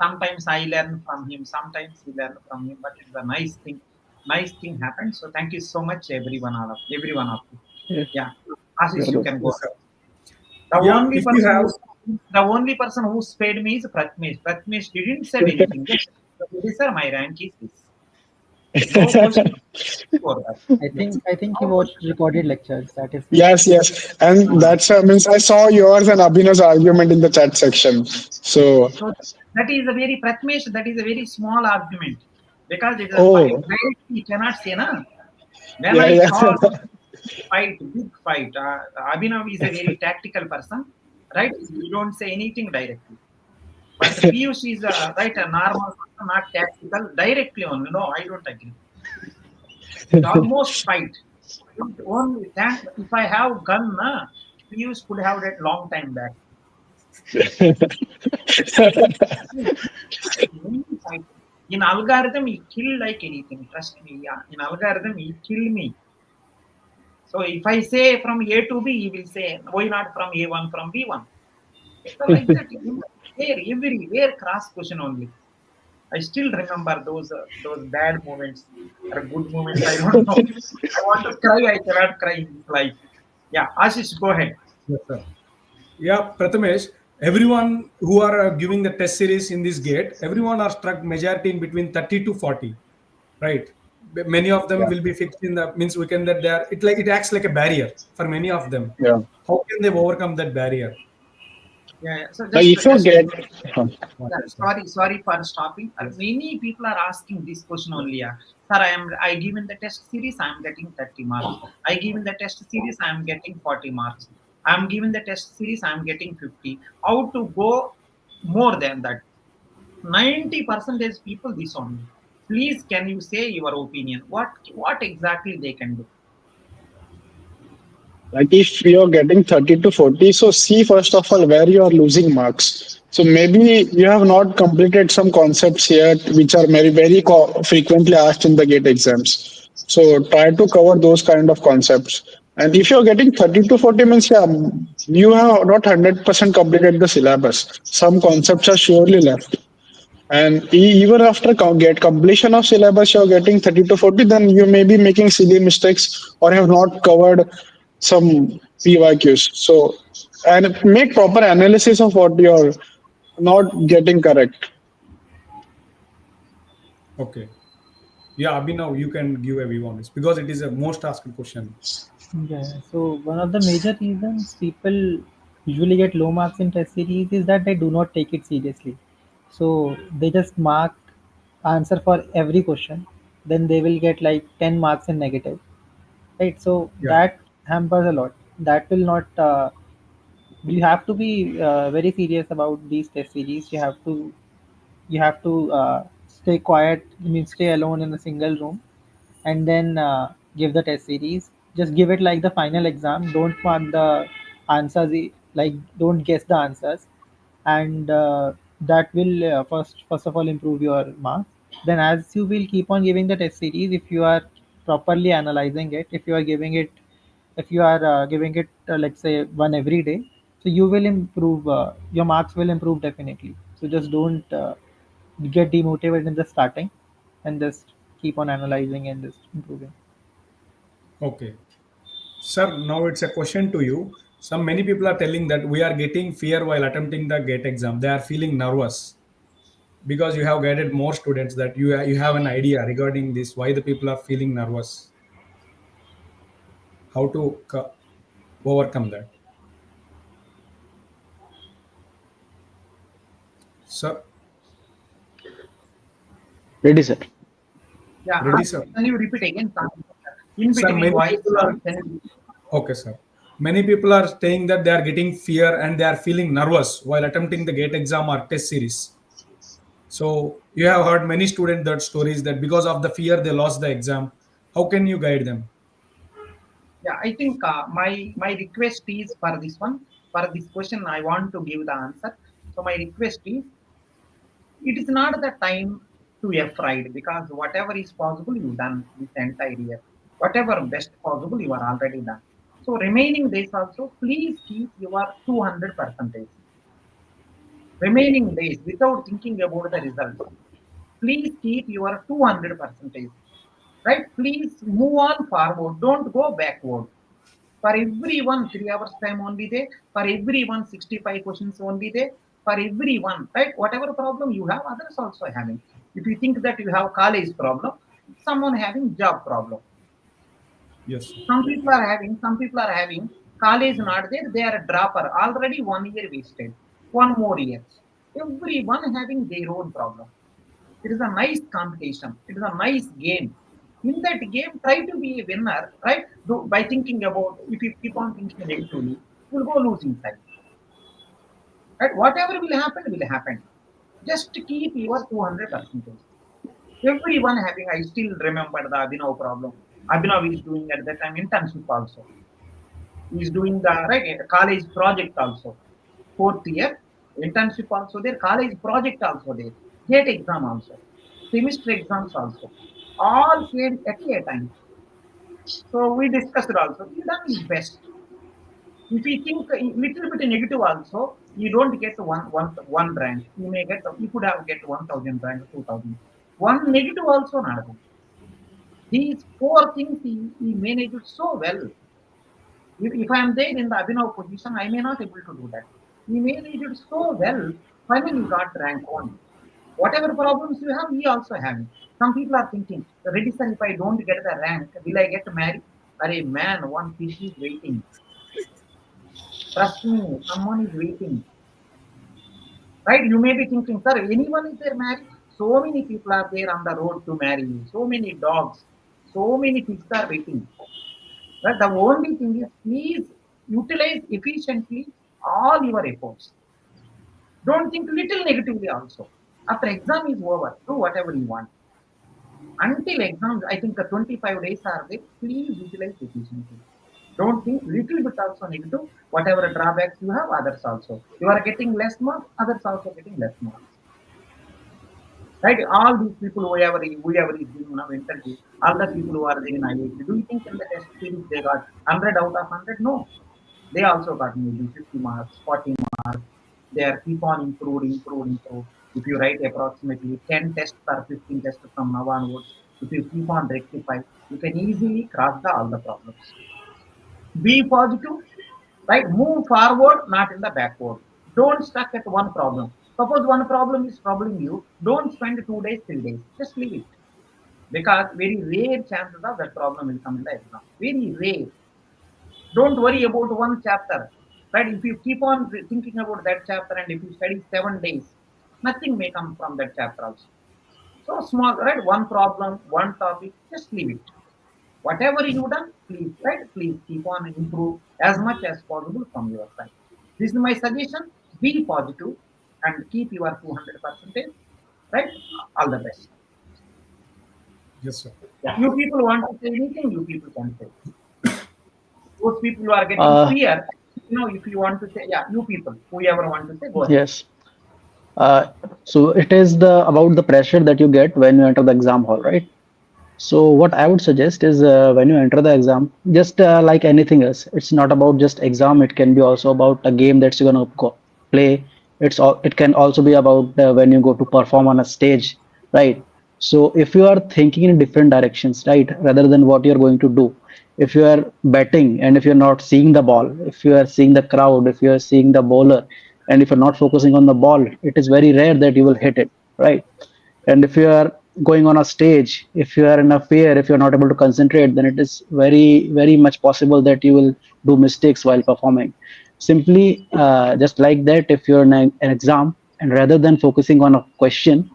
sometimes I learn from him, sometimes he learn from him, but it's a nice thing. Nice thing happened. So thank you so much, every one of you. Yes. Yeah, Ashish, you can go. Yes, sir. The Yeah, only if you person have, who spared me is Prathmesh. Prathmesh didn't say anything. Just, sir, my rank is this. No question for that. I think he No watched question. recorded lectures. That is why. Yes, yes. And Uh, that's means I saw yours and Abhinav's argument in the chat section. So, so that is a very Prathmesh. That is a very small argument because it is a fight. oh, Directly you cannot say na. When yeah, I yeah. saw fight, big fight, Abhinav is a very tactical person, right? You don't say anything directly. But Piyush is right a normal person, not tactical, directly only. No, I don't agree. It almost fight. It only thank if I have gun, na, Piyush could have that long time back. Many fight. In algorithm, he kill like anything. Trust me. Yeah. In algorithm, he kill me. So if I say from A to B, he will say why not from A1 from B1. So like that, everywhere cross question only. I still remember those bad moments or good moments. I don't know. I want to cry. I cannot cry in this life. Yeah, Ashish, go ahead. yes, sir. Yeah, Prathamesh, everyone who are giving the test series in this gate, everyone are struck majority in between 30 to 40, right? Many of them Yeah, will be fixed in the means we can that they are it like it acts like a barrier for many of them. yeah. How can they overcome that barrier? Yeah, yeah. So Like if you get, yeah, Yes, sir. sorry for stopping. Yes. Many people are asking this question only. Yeah. Sir, I given the test series, I am getting 30 marks. I given the test series, I am getting 40 marks. I am given the test series, I am getting 50. How to go more than that? 90 percentage people this only. Please, can you say your opinion? What exactly they can do? like if you're getting 30 to 40, so see first of all where you are losing marks. So maybe you have not completed some concepts yet, which are very frequently asked in the GATE exams. So try to cover those kind of concepts. And if you're getting 30 to 40 means, yeah, you have not 100% completed the syllabus. Some concepts are surely left. And even after get completion of syllabus, you're getting 30 to 40, then you may be making silly mistakes or have not covered some PYQs. So, and make proper analysis of what you're not getting correct. Okay. Yeah, Abhinav, you can give everyone this because it is a most asked question. Yeah. So one of the major reasons people usually get low marks in test series is that they do not take it seriously. So they just mark answer for every question. Then they will get like 10 marks in negative. Right. So Yeah. that hampers a lot. That will not. You have to be very serious about these test series. You have to stay quiet. I mean, stay alone in a single room and then give the test series. Just give it like the final exam. Don't mark the answers, like don't guess the answers, and that will first of all improve your marks. Then, as you will keep on giving the test series, if you are properly analyzing it, if you are giving it let's say one every day, so you will improve. Your marks will improve definitely. So just don't get demotivated in the starting, and just keep on analyzing and just improving. Okay. Sir, now it's a question to you. Some many people are telling that we are getting fear while attempting the GATE exam. They are feeling nervous because you have guided more students that you have an idea regarding this why the people are feeling nervous, how to overcome that. Sir, Ready, sir. Yeah, ready, sir? can you repeat again? In Sir, between many voice people are gone. Can you, okay, sir. Many people are saying that they are getting fear and they are feeling nervous while attempting the gate exam or test series. So you have heard many students that stories that because of the fear they lost the exam. How can you guide them? Yeah, I think my request is for this one. For this question, I want to give the answer. So my request is, it is not the time to afraid, because whatever is possible you done this entire year. Whatever best possible you are already done. So remaining days also, please keep your 200 percentage. Remaining days without thinking about the result. Please keep your 200 percentage. Right? Please move on forward. Don't go backward. For everyone, 3 hours time only there. For everyone, 65 questions only there. For everyone, right? Whatever problem you have, others also having. If you think that you have college problem, someone having job problem. Yes. Some people are having college not there, they are a dropper. Already 1 year wasted. 1 more year. Everyone having their own problem. It is a nice competition. It is a nice game. In that game, try to be a winner, right? By thinking about, if you keep on thinking negatively, you will go losing side. Right? Whatever will happen. Just keep your 200 percentage. Everyone having, I still remember the Abinav problem. Abinav is doing at that time internship also. He is doing the right college project also. Fourth year, internship also there, college project also there, gate exam also, semester exams also, all came at a time. So we discussed also. He done his best. If you think a little bit negative also, you don't get one rank. You may get, you could have get 1,000 rank, 2,000. One negative also not good. These four things he managed so well. If I am there in the Abhinav position, I may not able to do that. He managed it so well. Finally, got rank one. Whatever problems you have, he also having. Some people are thinking, Reddy sir, if I don't get the rank, will I get married? Arey man, one fish is waiting. Trust me, someone is waiting. Right? You may be thinking, sir, anyone is there married? So many people are there on the road to marry you. So many dogs. So many fish are waiting. But the only thing is, please utilize efficiently all your efforts. Don't think little negatively also. After exam is over, do whatever you want. Until exams, I think the 25 days are there. Please utilize efficiently. Don't think little bit also negative. Whatever drawbacks you have, others also. You are getting less marks, others also getting less marks. Right? All these people, whoever is doing now interview, all the people who are there in IIT, do you think in the test series they got 100 out of 100? No. They also got maybe 50 marks, 40 marks. They are keep on improve. If you write approximately 10 tests or 15 tests from now onwards, if you keep on rectify, you can easily cross all the problems. Be positive, right? Move forward, not in the backward. Don't stuck at one problem. Suppose one problem is troubling you, don't spend 2 days, 3 days. Just leave it. Because very rare chances of that problem will come in the exam. Very rare. Don't worry about one chapter. Right? If you keep on thinking about that chapter and if you study 7 days, nothing may come from that chapter also. So small, right? One problem, one topic, just leave it. Whatever you done, please, right? Please keep on improve as much as possible from your side. This is my suggestion. Be positive and keep your 200 percentage. Right? All the best. Yes, sir. Yeah. You people want to say anything, you people can say. Those people who are getting Uh, fear, if you want to say, yeah, you people, whoever want to say, go ahead. yes. Uh, so it is the about the pressure that you get when you enter the exam hall, right? So what I would suggest is when you enter the exam, just like anything else, it's not about just exam. It can be also about a game that you're gonna go play. It can also be about when you go to perform on a stage, right? So if you are thinking in different directions, right, rather than what you're going to do, if you are betting and if you're not seeing the ball, if you are seeing the crowd, if you are seeing the bowler, and if you're not focusing on the ball, it is very rare that you will hit it, right? And if you are going on a stage, if you are in a fear, if you're not able to concentrate, then it is very much possible that you will do mistakes while performing. Simply just like that, if you're in an exam and rather than focusing on a question,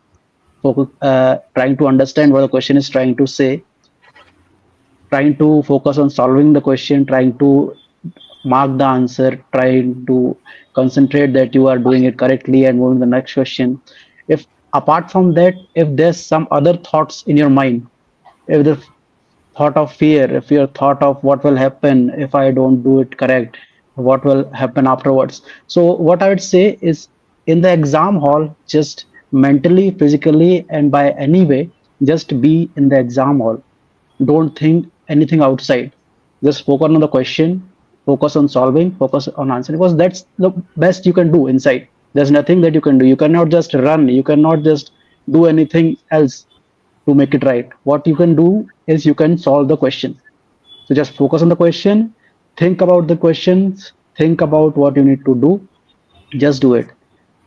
trying to understand what the question is trying to say, trying to focus on solving the question, trying to mark the answer, trying to concentrate that you are doing it correctly and moving to the next question. If apart from that, if there's some other thoughts in your mind, if the thought of fear, if your thought of what will happen if I don't do it correct, what will happen afterwards. So what I would say is in the exam hall, just mentally, physically, and by any way, just be in the exam hall. Don't think anything outside. Just focus on the question, focus on solving, focus on answering, because that's the best you can do inside. There's nothing that you can do. You cannot just run, you cannot just do anything else to make it right. What you can do is you can solve the question. So just focus on the question, think about the questions, think about what you need to do, just do it.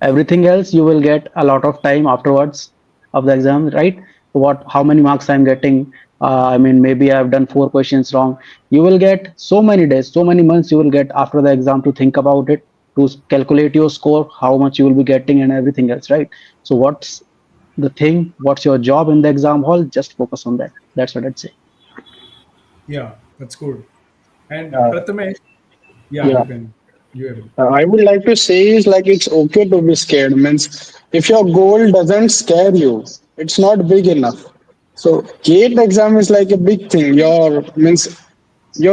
Everything else you will get a lot of time afterwards of the exam, right? What, how many marks I'm getting? I mean, maybe I've done 4 questions wrong. You will get so many days, so many months you will get after the exam to think about it, to calculate your score, how much you will be getting, and everything else, right? So what's the thing? What's your job in the exam hall? Just focus on that. That's what I'd say. Yeah, that's good. And Uh, Prathamesh, yeah, yeah. you can. You able. I would like to say is like it's okay to be scared. Means if your goal doesn't scare you, it's not big enough. So GATE exam is like a big thing. You're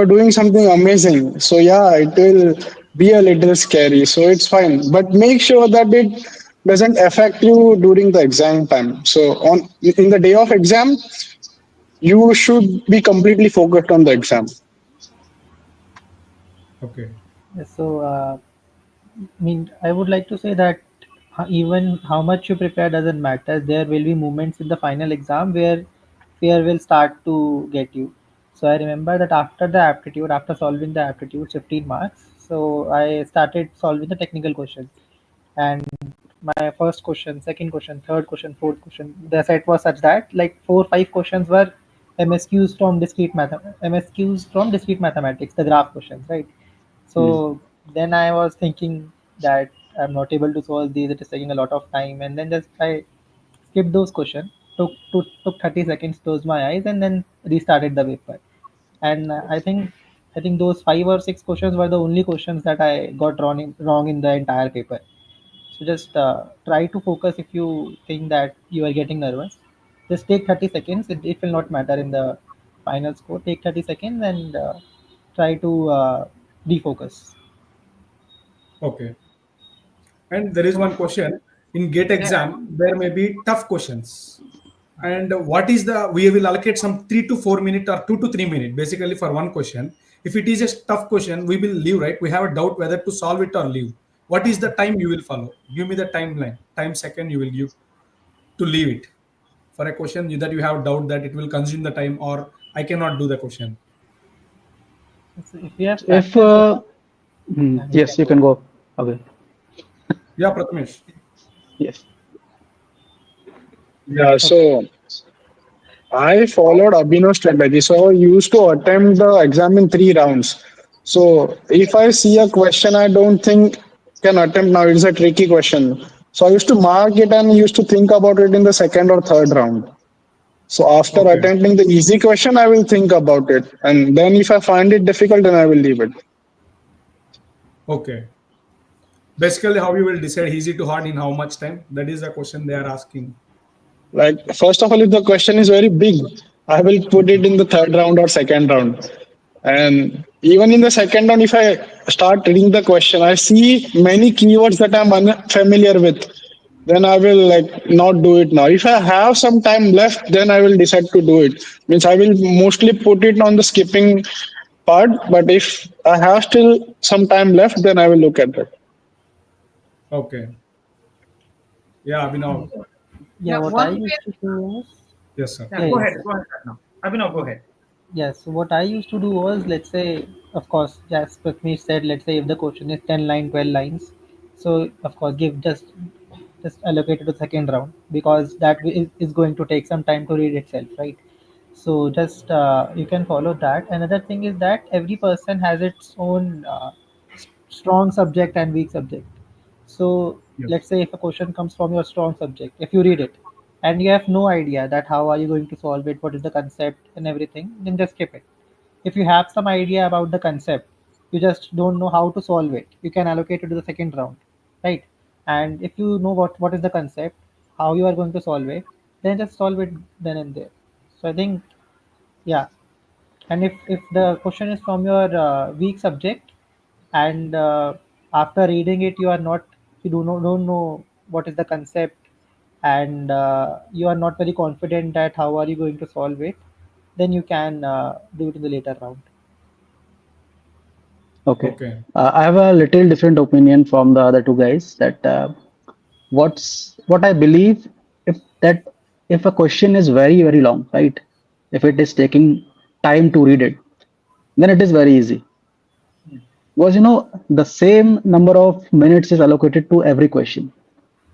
doing something amazing. So yeah, it will be a little scary. So it's fine. But make sure that it doesn't affect you during the exam time. So on in the day of exam, you should be completely focused on the exam. Okay. So, I mean, I would like to say that even how much you prepare doesn't matter. There will be moments in the final exam where fear will start to get you. So I remember that after the aptitude, after solving the aptitude 15 marks, so I started solving the technical questions. And my first question, second question, third question, fourth question, the set was such that like 4, 5 questions were MSQs from discrete mathematics, the graph questions, right? Hmm. So then I was thinking that I'm not able to solve these. It is taking a lot of time, and then just I skipped those questions. Took 30 seconds, closed my eyes, and then restarted the paper. And I think those 5 or 6 questions were the only questions that I got wrong in the entire paper. So just try to focus if you think that you are getting nervous. Just take 30 seconds. It will not matter in the final score. Take 30 seconds and try to defocus. Okay. And there is one question in GATE Yeah, exam. There may be tough questions. And what is the, we will allocate some 3 to 4 minute or 2 to 3 minute basically for one question. If it is a tough question, we will leave, right? We have a doubt whether to solve it or leave. What is the time you will follow? Give me the timeline, time second you will give to leave it for a question that you have doubt that it will consume the time or I cannot do the question. So if you have If practiced enough, yeah, you can yes, you go. can go. Okay. Yeah, Prathamesh. Yes. Yeah. Okay. So I followed Abhinav's strategy. So I used to attempt the exam in 3 rounds. So if I see a question I don't think can attempt now, it's a tricky question. So I used to mark it and used to think about it in the second or third round. So after Okay. attempting the easy question, I will think about it. And then if I find it difficult, then I will leave it. Okay. Basically, how you will decide easy to hard in how much time? That is the question they are asking. Like, first of all, if the question is very big, I will put it in the third round or second round. And even in the second round, if I start reading the question, I see many keywords that I'm unfamiliar with. Then I will like not do it now. If I have some time left, then I will decide to do it. Means I will mostly put it on the skipping part. But if I have still some time left, then I will look at it. Okay. Yeah, Abhinav. Yeah, yeah. what I One used way. to do was, Yes, sir. Yeah, yeah, go yes. ahead. Go ahead now. Abhinav, go ahead. Yes, so what I used to do was, let's say, of course, as Prathmesh said, let's say if the question is 10 line, 12 lines, so of course, give just allocate it to second round because is going to take some time to read itself, right? So just you can follow that. Another thing is that every person has its own strong subject and weak subject. So Yes. let's say if a question comes from your strong subject, if you read it and you have no idea that how are you going to solve it, what is the concept and everything, then just skip it. If you have some idea about the concept, you just don't know how to solve it, you can allocate it to the second round, right? And if you know what is the concept, how you are going to solve it, then just solve it then and there. So I think, yeah. And if the question is from your weak subject, and after reading it you are not, you don't know what is the concept, and you are not very confident that how are you going to solve it, then you can do it in the later round. Okay. Okay. I have a little different opinion from the other two guys that what I believe, if that if a question is very very long, right? If it is taking time to read it, then it is very easy. Because the same number of minutes is allocated to every question.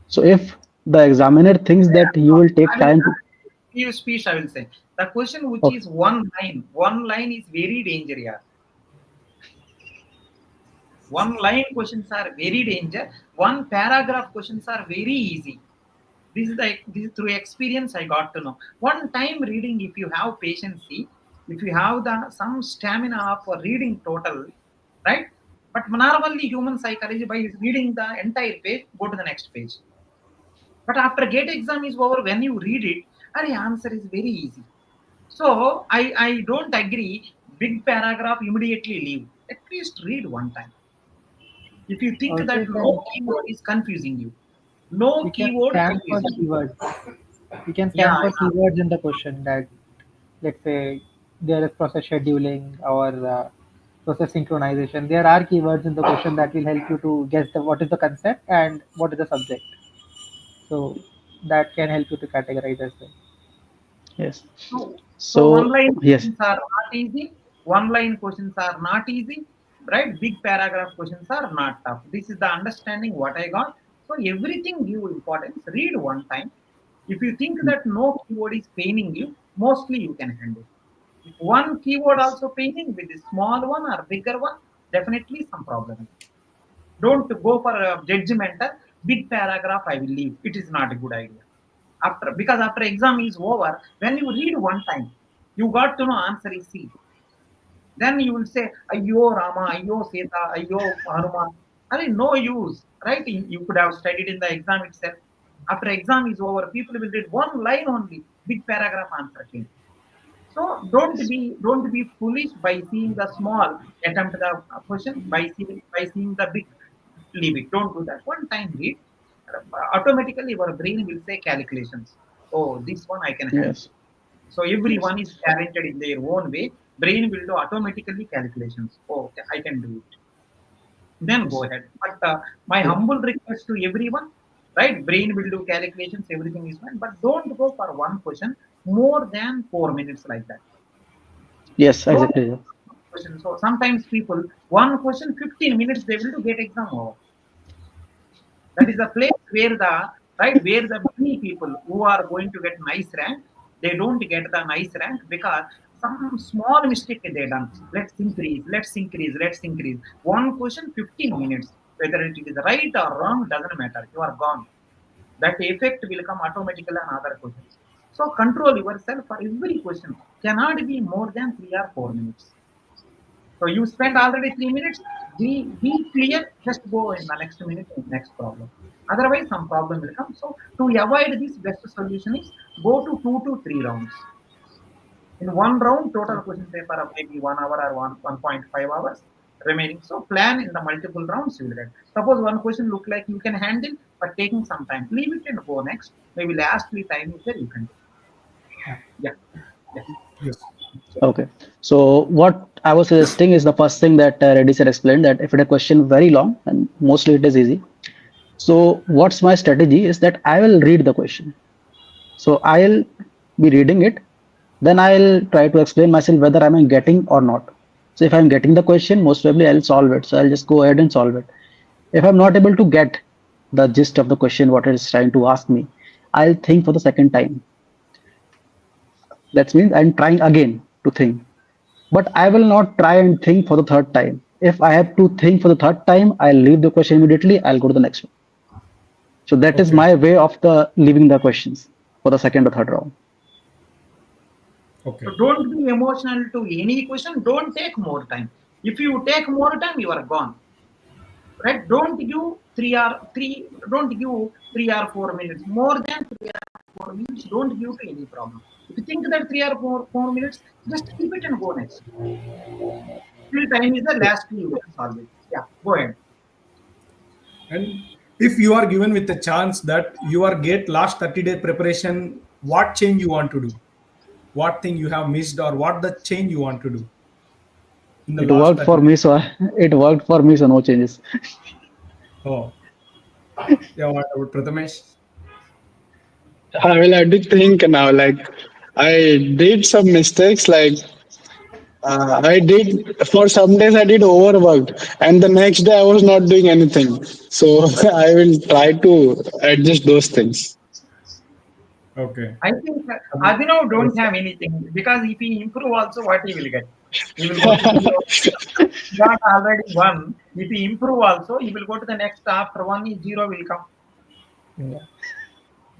So if the examiner thinks that you will take I will time to, you speech. I will say the question which okay, is one line. One line is very dangerous. One line questions are very danger. One paragraph questions are very easy. This is through experience I got to know. One time reading, if you have patience, if you have the some stamina for reading total, right? But normally human psychology by reading the entire page, go to the next page. But after gate exam is over, when you read it, and the answer is very easy. So I don't agree. Big paragraph immediately leave. At least read one time. If you think Also that you can, no keyword is confusing you, no you can keyword scan for confusing you. keywords. You can Yeah, scan for yeah. keywords in the question, that let's say there is process scheduling or process synchronization. There are keywords in the question that will help you to guess what is the concept and what is the subject. So that can help you to categorize as well. yes. So one So line yes, questions are not easy. One line questions are not easy, right? Big paragraph questions are not tough. This is the understanding what I got. So everything give importance. Read one time. If you think that no keyword is paining you, mostly you can handle. If one keyword yes, also paining with a small one or bigger one, definitely some problem. Don't go for a judgmental big paragraph. I will leave. It is not a good idea. After because after exam is over, when you read one time, you got to know answer is C. Then you will say, Ayo Rama, Ayo Sita, Ayo Hanuman. I mean, no use, right? You could have studied in the exam itself. After exam is over, people will read one line only, big paragraph answer came. So yes, don't be foolish by seeing the small, attempt the question by seeing the big, leave it. Don't do that. One time read, automatically your brain will say calculations. Oh, this one I can handle. yes, So yes, everyone is talented in their own way. Brain will do automatically calculations. Oh, okay, I can do it. Then go yes, ahead. But my yeah, humble request to everyone, right? Brain will do calculations, everything is fine. But don't go for one question more than 4 minutes like that. yes, Don't exactly. Yeah. question. So sometimes people one question 15 minutes they will do get exam over. That is the place where the right where the many people who are going to get nice rank, they don't get the nice rank because some small mistake they done. Let's increase. One question 15 minutes. Whether it is right or wrong doesn't matter. You are gone. That effect will come automatically on other questions. So control yourself for every question. Cannot be more than 3 or 4 minutes. So you spend already 3 minutes. Be clear. Just go in the next minute in next problem. Otherwise, some problem will come. So to avoid this, best solution is go to 2 to 3 rounds. In one round, total question paper of maybe 1 hour or 1.5 hours remaining. So plan in the multiple rounds you will get. Suppose one question look like you can handle, but taking some time. Leave it and go next. Maybe lastly time is there you can do. Yeah, yeah. Yes. Okay. So what I was suggesting is the first thing that Reddy sir explained, that if it a question very long, and mostly it is easy. So what's my strategy is that I will read the question. So I'll be reading it, then I'll try to explain myself whether I'm getting or not. So if I'm getting the question, most probably I'll solve it. So I'll just go ahead and solve it. If I'm not able to get the gist of the question, what it is trying to ask me, I'll think for the second time. That means I'm trying again to think. But I will not try and think for the third time. If I have to think for the third time, I'll leave the question immediately. I'll go to the next one. So that is Okay. my way of the leaving the questions for the second or third round. So Okay. don't be emotional to any question. Don't take more time. If you take more time, you are gone. Right? Don't give 3 or 4 minutes. More than 3 or 4 minutes, don't give to any problem. If you think that 3 or 4 minutes, just keep it and go next. Till time is the last you will solve it. Yeah, go ahead. And if you are given with a chance that you are get last 30-day preparation, what change you want to do? What thing you have missed or what the change you want to do in the It last worked 30 for days? me, so it worked for me, so no changes. Oh, yeah, what about Prathamesh? I will have to think now. Like I did some mistakes. Like I did for some days I did overworked, and the next day I was not doing anything. So I will try to adjust those things. Okay. I think Um, Abhinav yes, don't sir. have anything because if he improve also, what he will get? He will go to zero. He got already one. If he improve also, he will go to the next. After one is zero will come. Yeah.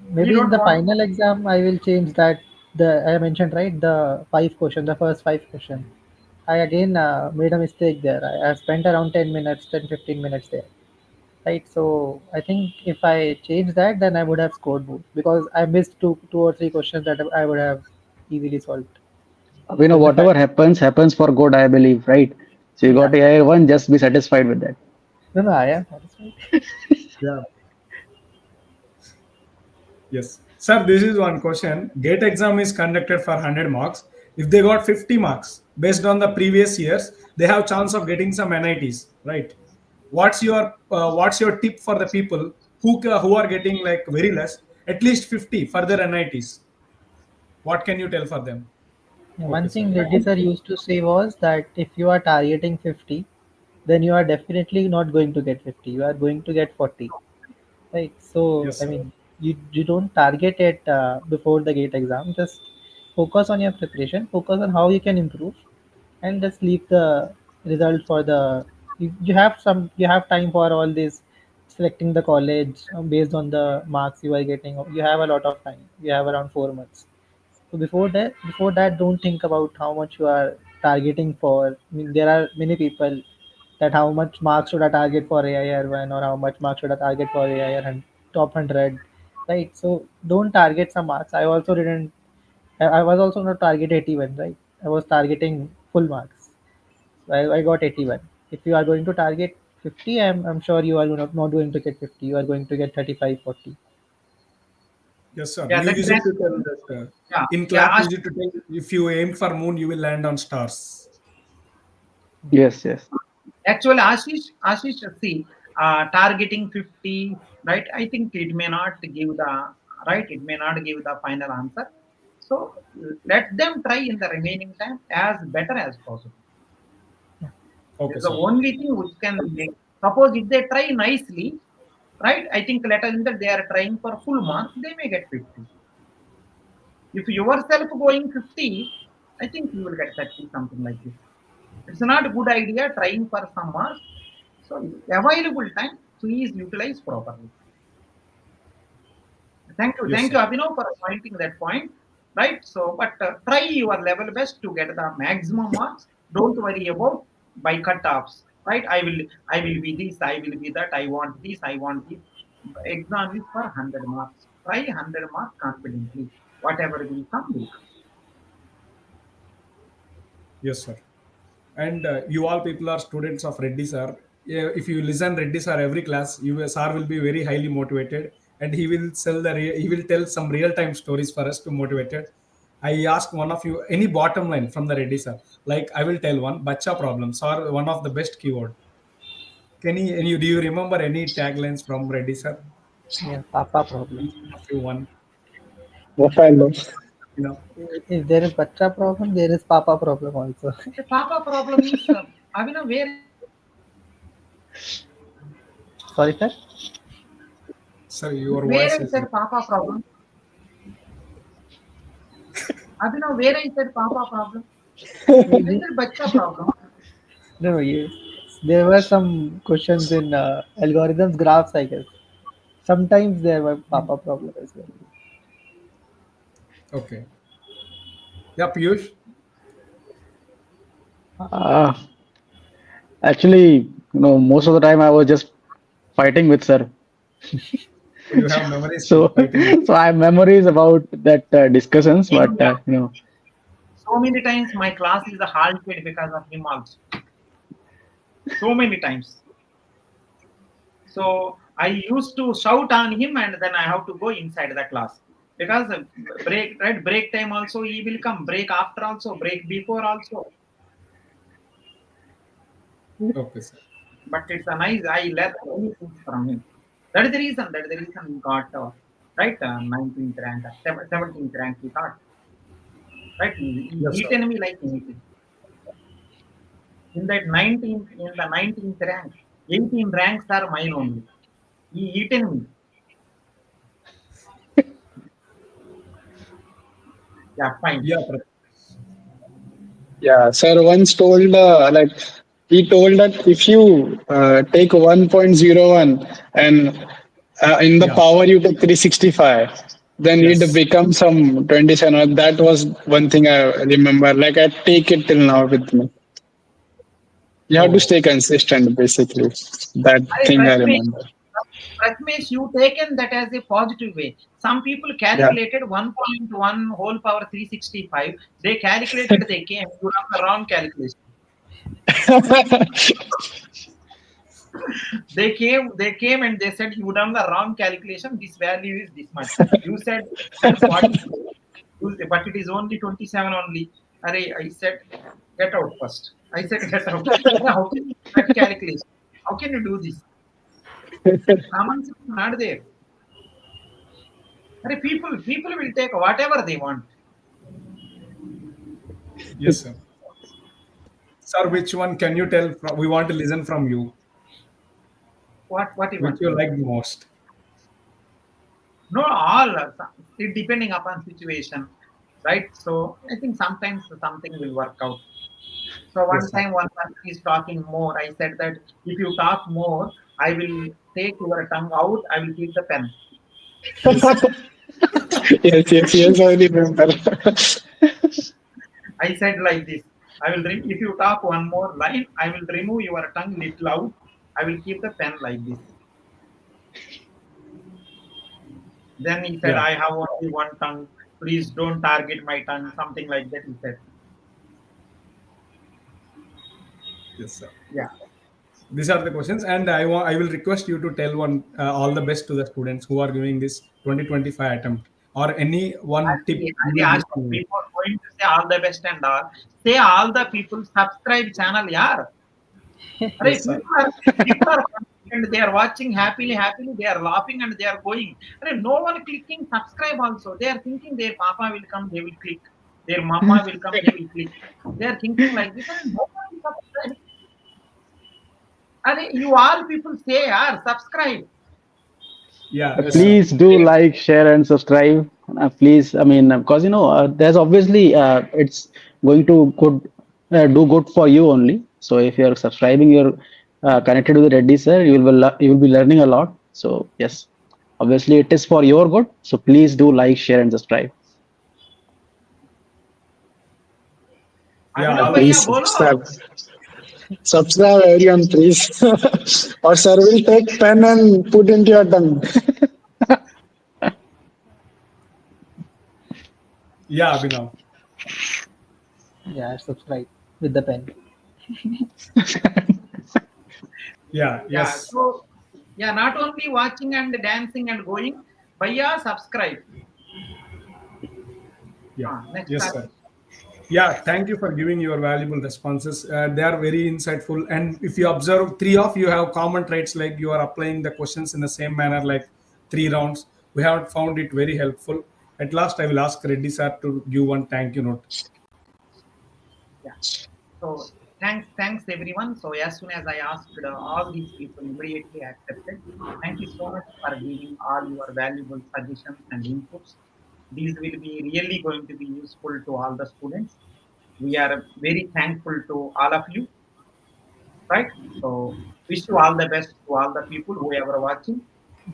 He Maybe in don't the want. final exam, I will change that. The I mentioned right the five question, the first five question. I again made a mistake there. I spent around 10 minutes, 10-15 minutes there. Right. So I think if I change that, then I would have scored more because I missed two or three questions that I would have easily solved. You know, But the whatever fact, happens, happens for good, I believe, right? So you yeah, got AI one, just be satisfied with that. no, I am satisfied. Yeah. Yes. Sir, this is one question. GATE exam is conducted for 100 marks. If they got 50 marks based on the previous years, they have chance of getting some NITs, right? What's your tip for the people who are getting like very less, at least 50 for their NITs? What can you tell for them? Yeah, Okay, one sir. thing Reddy sir used to say was that if you are targeting 50, then you are definitely not going to get 50. You are going to get 40. Right. So, Yes, I sir. mean, you don't target it before the gate exam. Just focus on your preparation, focus on how you can improve, and just leave the result for the. You have you have time for all this selecting the college based on the marks you are getting. You have a lot of time. You have around 4 months. So before that, don't think about how much you are targeting for. I mean, there are many people that how much marks should I target for AIR one or how much marks should I target for AIR and top 100, right? So don't target some marks. I also didn't. I was also not target 81, right? I was targeting full marks. So I got 81. If you are going to target 50, I'm sure you are not going to get 50. You are going to get 35, 40. Yes, sir. Yeah, You that use it best. to tell that Yeah, in yeah. class, use it to tell if you aim for moon, you will land on stars. Yes, yes. Actually, Ashish, see, targeting 50, right? I think it may not give the right. It may not give the final answer. So let them try in the remaining time as better as possible. This Okay, is the sir. only thing which can make. Suppose if they try nicely, right? I think let us that they are trying for full marks, they may get 50. If yourself going 50, I think you will get 30, something like this. It's not a good idea trying for some marks. So available time, please utilize properly. Yes, Thank sir. you, Abhinav, for pointing that point. Right. So, but try your level best to get the maximum marks. Don't worry about by cut-offs. Right. I will be this. I will be that. I want this. I want this. Exam is for 100 marks. Try 100 marks confidently. Whatever will come, will come. Yes, sir. And you all people are students of Reddy sir. Yeah, if you listen Reddy sir every class, sir will be very highly motivated, and he will tell some real time stories for us to motivate it. I ask one of you any bottom line from the Reddy sir. Like I will tell one bacha problems are one of the best keyword. Do you remember any taglines from Reddy sir? Yeah, Papa problem. Each of you one, What I know. you know. If there is bacha problem, there is Papa problem also. The Papa problem is, Abhinav, where is that Papa problem? Sorry, sir. Sir, your Where voice is is that Papa problem? Abhinav, where is that Papa problem? Where is Maybe that Bacha problem? no. There were some questions in algorithms graphs, I guess. Sometimes there were Papa problem as well. okay. Yeah, Piyush. Uh, Actually, most of the time I was just fighting with sir. So you have memories So, with fighting with. so I have memories about that discussions, Same but here. So many times my class is halted because of him also. So many times. So I used to shout on him, and then I have to go inside the class because break, right, break time also he will come, break after also, break before also. Okay, sir. But it's a nice. I learned many things from him. That is the reason. That is the reason he got right 19th rank, 17th rank. He got right. He Yes, sir. eaten me like anything. In that 19th, in the 19th rank, 18 ranks are mine only. He eaten me. Yeah, fine. Yeah, Yeah, sir once told like he told that if you take 1.01 and in the yeah. power you take 365, then it Yes. becomes some 27. That was one thing I remember. Like I take it till now with me. You have to Oh, stay consistent, basically. That I thing I Prathmesh, remember. Prathmesh, you taken that as a positive way. Some people Yeah. calculated 1.1 whole power 365. They calculated, they came. You have the wrong calculation. They came and they said you done the wrong calculation. This value is this much. You said that 40, but it is only 27 only. I said, get out first. I said, get out. How can you do that calculation? How can you do this? Common sense is not there. People will take whatever they want. yes, sir. Sir, which one can you tell? We want to listen from you. What you Which want you from me? like the most? No, all it depending upon situation, right? So I think sometimes something will work out. So Yes, one sir. time one person is talking more. I said that if you talk more, I will take your tongue out. I will keep the pen. Yes, sir. Yes, yes, yes, I remember. I said like this. If you talk one more line, I will remove your tongue little out. I will keep the pen like this. Then he said, Yeah. I have only one tongue. Please don't target my tongue. Something like that. He said, Yes, sir. yeah. These are the questions, and I will request you to tell one all the best to the students who are giving this 2025 attempt, or any one tip you I will give asked from you. before going to say all the best and all. Say all the people subscribe channel, yeah. Right? Yes, sir. People are and they are watching happily, they are laughing and they are going. Right? No one clicking subscribe also. They are thinking their papa will come, they will click. Their mama will come, they will click. They are thinking like this, and no one will subscribe. You all people say, yeah, subscribe. Yeah. Yes, sir. Please do like, share, and subscribe. Please, I mean, because there's obviously it's going to do good for you only. So if you're subscribing, you're connected with Reddy sir, you will be learning a lot. So yes, obviously it is for your good. So please do like, share, and subscribe. Yeah. Abinav Please bhaiya, bolo. subscribe. Subscribe everyone, please. Or sir will take pen and put into your tongue. Yeah, Abhinav. Yeah, subscribe with the pen. Yeah. Yeah, Yes. so yeah, not only watching and dancing and going, bhaiya, subscribe. Yeah. Next Yes, sir. Ashish. Yeah, thank you for giving your valuable responses. They are very insightful. And if you observe, three of you have common traits, like you are applying the questions in the same manner, like 3 rounds. We have found it very helpful. At last, I will ask Reddy sir to give one thank you note. Yeah. So thanks everyone. So as soon as I asked, all these people immediately accepted. Thank you so much for giving all your valuable suggestions and inputs. These will be really going to be useful to all the students. We are very thankful to all of you, right? So wish you all the best to all the people who ever watching.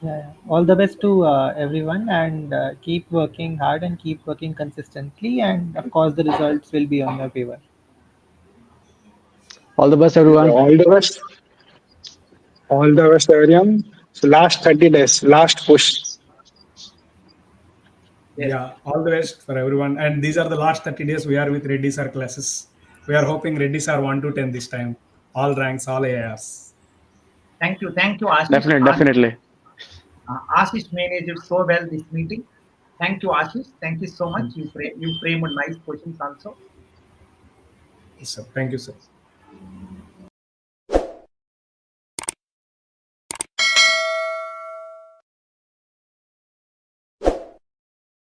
Yeah, yeah. All the best to everyone, and keep working hard and keep working consistently. And of course, the results will be on your favor. All the best, Okay, everyone. all the best, everyone. So last 30 days, last push. Yes. Yeah, all the best for everyone. And these are the last 30 days we are with Reddy Sir classes. We are hoping Reddy Sir 1 to 10 this time. All ranks, all ARs. Thank you, Ashish. Definitely. Ashish managed so well this meeting. Thank you, Ashish. Thank you so much. You framed nice questions also. Yes, sir. Thank you, sir.